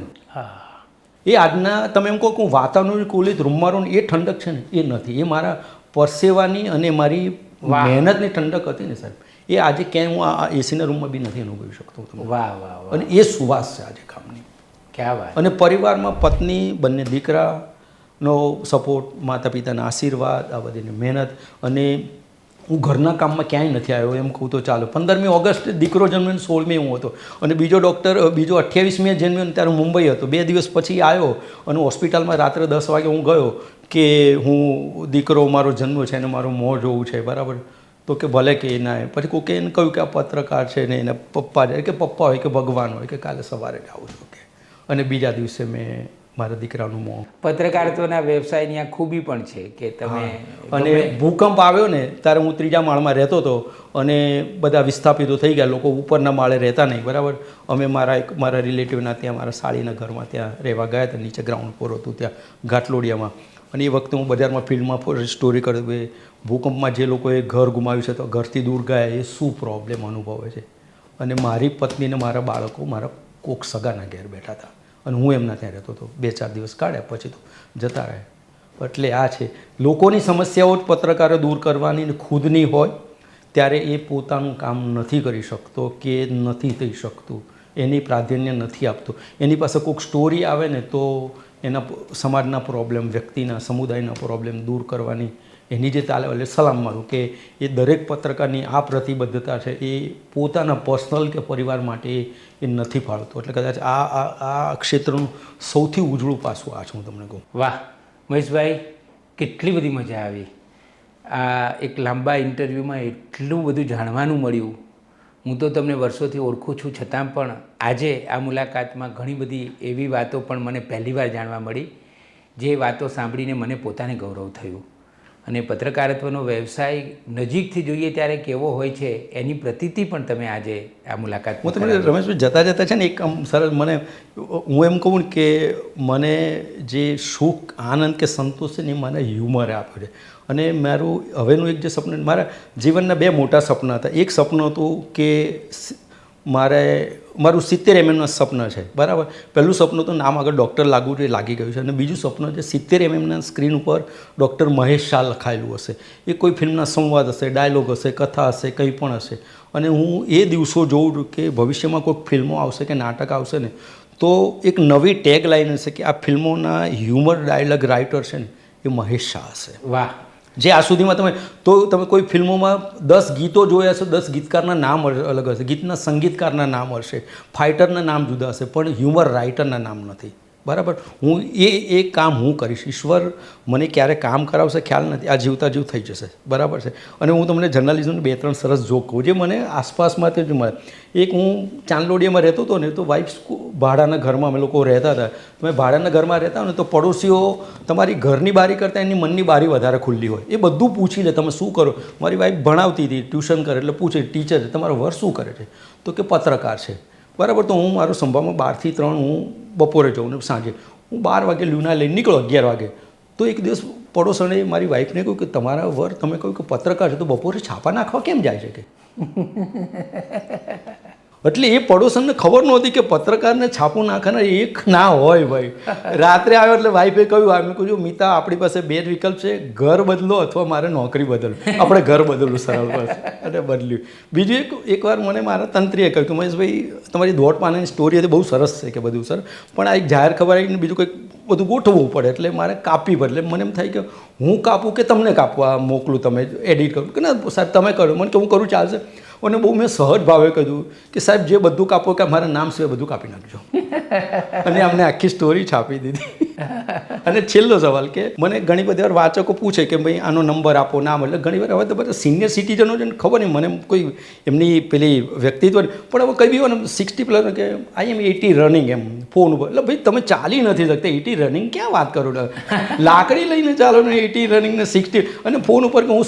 એ આજના તમે એમ કહો કે હું વાતાવરણકુલિત રૂમમાં રહું ને એ ઠંડક છે ને એ નથી. એ મારા પરસેવાની અને મારી મહેનતની ઠંડક હતી ને સાહેબ, એ આજે ક્યાંય હું આ એસીના રૂમમાં બી નથી અનુભવી શકતો. વાહ વાહ વાહ. અને એ સુવાસ છે આજે કામની. ક્યાં વાત. અને પરિવારમાં પત્ની, બંને દીકરાનો સપોર્ટ, માતા પિતાના આશીર્વાદ, આ બધીની મહેનત. અને હું ઘરના કામમાં ક્યાંય નથી આવ્યો એમ કહું તો ચાલો. 15મી ઓગસ્ટે દીકરો જન્મ્યો, 16મી હું હતો. અને બીજો 28મીએ જન્મ્યો ને ત્યારે મુંબઈ હતો. 2 દિવસ પછી આવ્યો અને હોસ્પિટલમાં રાત્રે 10 વાગે હું ગયો કે હું દીકરો મારો જન્મ છે અને મારું મોં જોવું છે, બરાબર. તો કે ભલે કે ના. પછી કોકે એને કહ્યું કે આ પત્રકાર છે ને એના પપ્પા છે, કે પપ્પા હોય કે ભગવાન હોય, કે કાલે સવારે જ આવું છું કે. અને બીજા દિવસે મેં મારા દીકરાનું મોં. પત્રકારત્વના વ્યવસાયની આ ખૂબી પણ છે કે તમે. અને ભૂકંપ આવ્યો ને ત્યારે હું 3જા માળમાં રહેતો હતો અને બધા વિસ્થાપિતો થઈ ગયા, લોકો ઉપરના માળે રહેતા નહીં, બરાબર. અમે મારા રિલેટિવના ત્યાં મારા સાળીના ઘરમાં ત્યાં રહેવા ગયા હતા, નીચે ગ્રાઉન્ડ ફ્લોર હતું ત્યાં ઘાટલોડિયામાં. અને એ વખતે હું બજારમાં ફિલ્ડમાં સ્ટોરી કરતો ભૂકંપમાં જે લોકોએ ઘર ગુમાવ્યું છે તો ઘરથી દૂર ગયા એ શું પ્રોબ્લેમ અનુભવે છે. અને મારી પત્નીને મારા બાળકો મારા કોક સગાના ઘેર બેઠા હતા અને હું એમના ત્યાં રહેતો હતો. 2-4 દિવસ કાઢ્યા પછી તો જતા રહ્યા. એટલે આ છે લોકોની સમસ્યાઓ જ પત્રકારો દૂર કરવાની ને ખુદની હોય ત્યારે એ પોતાનું કામ નથી કરી શકતો કે નથી થઈ શકતું, એની પ્રાધાન્ય નથી આપતું. એની પાસે કોઈક સ્ટોરી આવે ને તો એના સમાજના પ્રોબ્લેમ, વ્યક્તિના, સમુદાયના પ્રોબ્લેમ દૂર કરવાની એની જે તાલે એટલે સલામ મારું કે એ દરેક પત્રકારની આ પ્રતિબદ્ધતા છે એ પોતાના પર્સનલ કે પરિવાર માટે એ નથી ફાળતો. એટલે કદાચ આ ક્ષેત્રનું સૌથી ઉજળું પાસું આ છે, હું તમને કહું. વાહ મહેશભાઈ, કેટલી બધી મજા આવી. આ એક લાંબા ઇન્ટરવ્યૂમાં એટલું બધું જાણવાનું મળ્યું. હું તો તમને વર્ષોથી ઓળખું છું, છતાં પણ આજે આ મુલાકાતમાં ઘણી બધી એવી વાતો પણ મને પહેલીવાર જાણવા મળી, જે વાતો સાંભળીને મને પોતાને ગૌરવ થયું. અને પત્રકારત્વનો વ્યવસાય નજીકથી જોઈએ ત્યારે કેવો હોય છે એની પ્રતીતિ પણ તમે આજે આ મુલાકાત હું તમને રમેશભાઈ જતાં છે ને એક આમ સરળ મને હું એમ કહું ને કે મને જે સુખ આનંદ કે સંતોષ છે ને એ મને હ્યુમરે આપ્યો છે. અને મારું હવેનું એક જે સપનું મારા જીવનના 2 મોટા સપના હતા. એક સપનું હતું કે મારું 70 mm સપનું છે બરાબર. પહેલું સપનું તો નામ આગળ ડૉક્ટર લાગવું જોઈએ, લાગી ગયું છે. અને બીજું સપનું છે 70 mm સ્ક્રીન ઉપર ડૉક્ટર મહેશ શાહ લખાયેલું હશે. એ કોઈ ફિલ્મના સંવાદ હશે, ડાયલોગ હશે, કથા હશે, કંઈ પણ હશે. અને હું એ દિવસો જોઉં છું કે ભવિષ્યમાં કોઈક ફિલ્મો આવશે કે નાટક આવશે ને તો એક નવી ટેગ લાઈન હશે કે આ ફિલ્મોના હ્યુમર ડાયલોગ રાઇટર છે ને એ મહેશ શાહ હશે. વાહ. જે આ સુધીમાં તમે કોઈ ફિલ્મોમાં 10 ગીતો જોયા હશે, 10 ગીતકારના નામ અલગ હશે, ગીતના સંગીતકારના નામ હશે, ફાઇટરના નામ જુદા હશે, પણ હ્યુમર રાઇટરના નામ નથી બરાબર. હું એ કામ હું કરીશ. ઈશ્વર મને ક્યારે કામ કરાવશે ખ્યાલ નથી, આ જીવતા જીવ થઈ જશે બરાબર છે. અને હું તમને જર્નલિઝમની 2-3 સરસ જોક કહું જે મને આસપાસમાં જ મળે. એક હું ચાંદલોડિયામાં રહેતો હતો ને તો વાઇફ ભાડાના ઘરમાં અમે લોકો રહેતા હતા. તમે ભાડાના ઘરમાં રહેતા હો ને તો પડોશીઓ તમારી ઘરની બારી કરતાં એની મનની બારી વધારે ખુલ્લી હોય. એ બધું પૂછી લે તમે શું કરો. મારી વાઇફ ભણાવતી હતી, ટ્યુશન કરે એટલે પૂછે ટીચર તમારો વર શું કરે છે તો કે પત્રકાર છે બરાબર. તો હું મારો સંભાળમાં 12 થી 3 હું બપોરે જાઉં ને સાંજે હું 12 વાગે લ્યુના લઈને નીકળો 11 વાગે. તો એક દિવસ પડોશણે મારી વાઈફને કહ્યું કે તમારા વર તમે કહ્યું કે પત્રકાર છે તો બપોરે છાપા નાખવા કેમ જાય છે કે એટલે એ પડોશનને ખબર નહોતી કે પત્રકારને છાપું નાખનાર એક ના હોય ભાઈ. રાત્રે આવ્યો એટલે વાઈફે કહ્યું મેં કહ્યું મિતા આપણી પાસે 2 વિકલ્પ છે, ઘર બદલો અથવા મારે નોકરી બદલો. આપણે ઘર બદલવું સરળ પડશે અને બદલ્યું. બીજું એકવાર મને મારા તંત્રીએ કહ્યું કે મહેશભાઈ તમારી દોઢ પાનાની સ્ટોરી હતી બહુ સરસ છે કે બધું સર, પણ આ એક જાહેર ખબર આવીને બીજું કંઈક બધું ગોઠવવું પડે એટલે મારે કાપી બદલે મને એમ થાય કે હું કાપું કે તમને કાપવા મોકલું, તમે એડિટ કરું કે ના સાહેબ તમે કરો. મને કે હું કરું ચાલશે. અને બહુ મેં સહજ ભાવે કહ્યું કે સાહેબ જે બધું કાપો કે મારા નામ સિવાય બધું કાપી નાખજો. અને અમને આખી સ્ટોરી છાપી દીધી. અને છેલ્લો સવાલ કે મને ઘણી બધી વાર વાચકો પૂછે કે ભાઈ આનો નંબર આપો, નામ. એટલે ઘણી વાર હવે તો બધા સિનિયર સિટીઝનો છે ને ખબર નહીં મને કોઈ એમની પેલી વ્યક્તિત્વ પણ હવે કંઈ બી હોય ને 60 પ્લસ કે આઈ એમ 80 રનિંગ એમ ફોન ઉપર. એટલે ભાઈ તમે ચાલી નથી શકતા 80 રનિંગ ક્યાં વાત કરો છો? લાકડી લઈને ચાલો ને 80 રનિંગ ને 60 અને ફોન ઉપર કે હું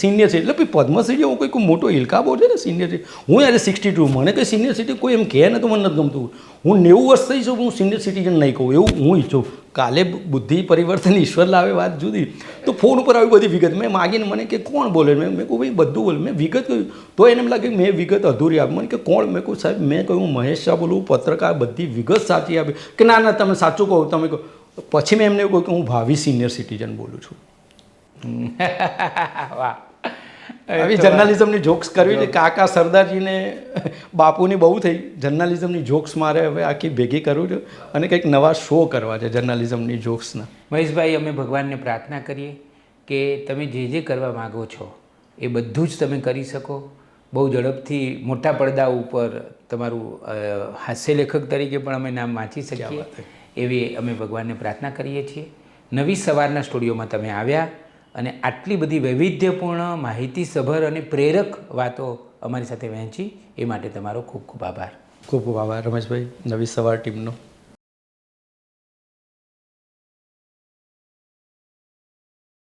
સિનિયર છે એટલે ભાઈ પદ્મશ્રી જેવો કોઈ મોટો હિલકાબો છે ને સિનિયર સિટી. હું યારે 62 મને કંઈ સિનિયર સિટી કોઈ એમ કહે ને તો મને નથી ગમતું. હું 90 વર્ષ થઈ છું હું સિનિયર સિટીઝન નહીં કહું એવું હું ઈચ્છું. કાલે બુદ્ધિ પરિવર્તન ઈશ્વર લાવે વાત જુદી. તો ફોન ઉપર આવી બધી વિગત મેં માગીને મને કે કોણ બોલે મેં કહું ભાઈ બધું બોલે. મેં વિગત કહ્યું તો એને એમ લાગે મેં વિગત અધૂરી આપી. મને કે કોણ? મેં કહું સાહેબ મેં કહ્યું મહેશ શાહ બોલું, પત્રકાર, બધી વિગત સાચી આપી. કે ના ના તમે સાચું કહો તમે કહો. પછી મેં એમને એવું કહ્યું કે હું ભાવિ સિનિયર સિટીઝન બોલું છું. વાહ. આવી જર્નલિઝમની જોક્સ કરવી છે. કાકા સરદારજીને બાપુની બહુ થઈ. જર્નલિઝમની જોક્સ મારે હવે આખી ભેગી કરવું છે અને કંઈક નવા શો કરવા છે જર્નલિઝમની જોક્સના. મહેશભાઈ અમે ભગવાનને પ્રાર્થના કરીએ કે તમે જે કરવા માગો છો એ બધું જ તમે કરી શકો. બહુ ઝડપથી મોટા પડદા ઉપર તમારું હાસ્ય લેખક તરીકે પણ અમે નામ વાંચી શકીએ એવી અમે ભગવાનને પ્રાર્થના કરીએ છીએ. નવી સવારના સ્ટુડિયોમાં તમે આવ્યા અને આટલી બધી વૈવિધ્યપૂર્ણ માહિતીસભર અને પ્રેરક વાતો અમારી સાથે વહેંચી એ માટે તમારો ખૂબ ખૂબ આભાર. ખૂબ ખૂબ આભાર રમેશભાઈ, નવી સવાર ટીમનો.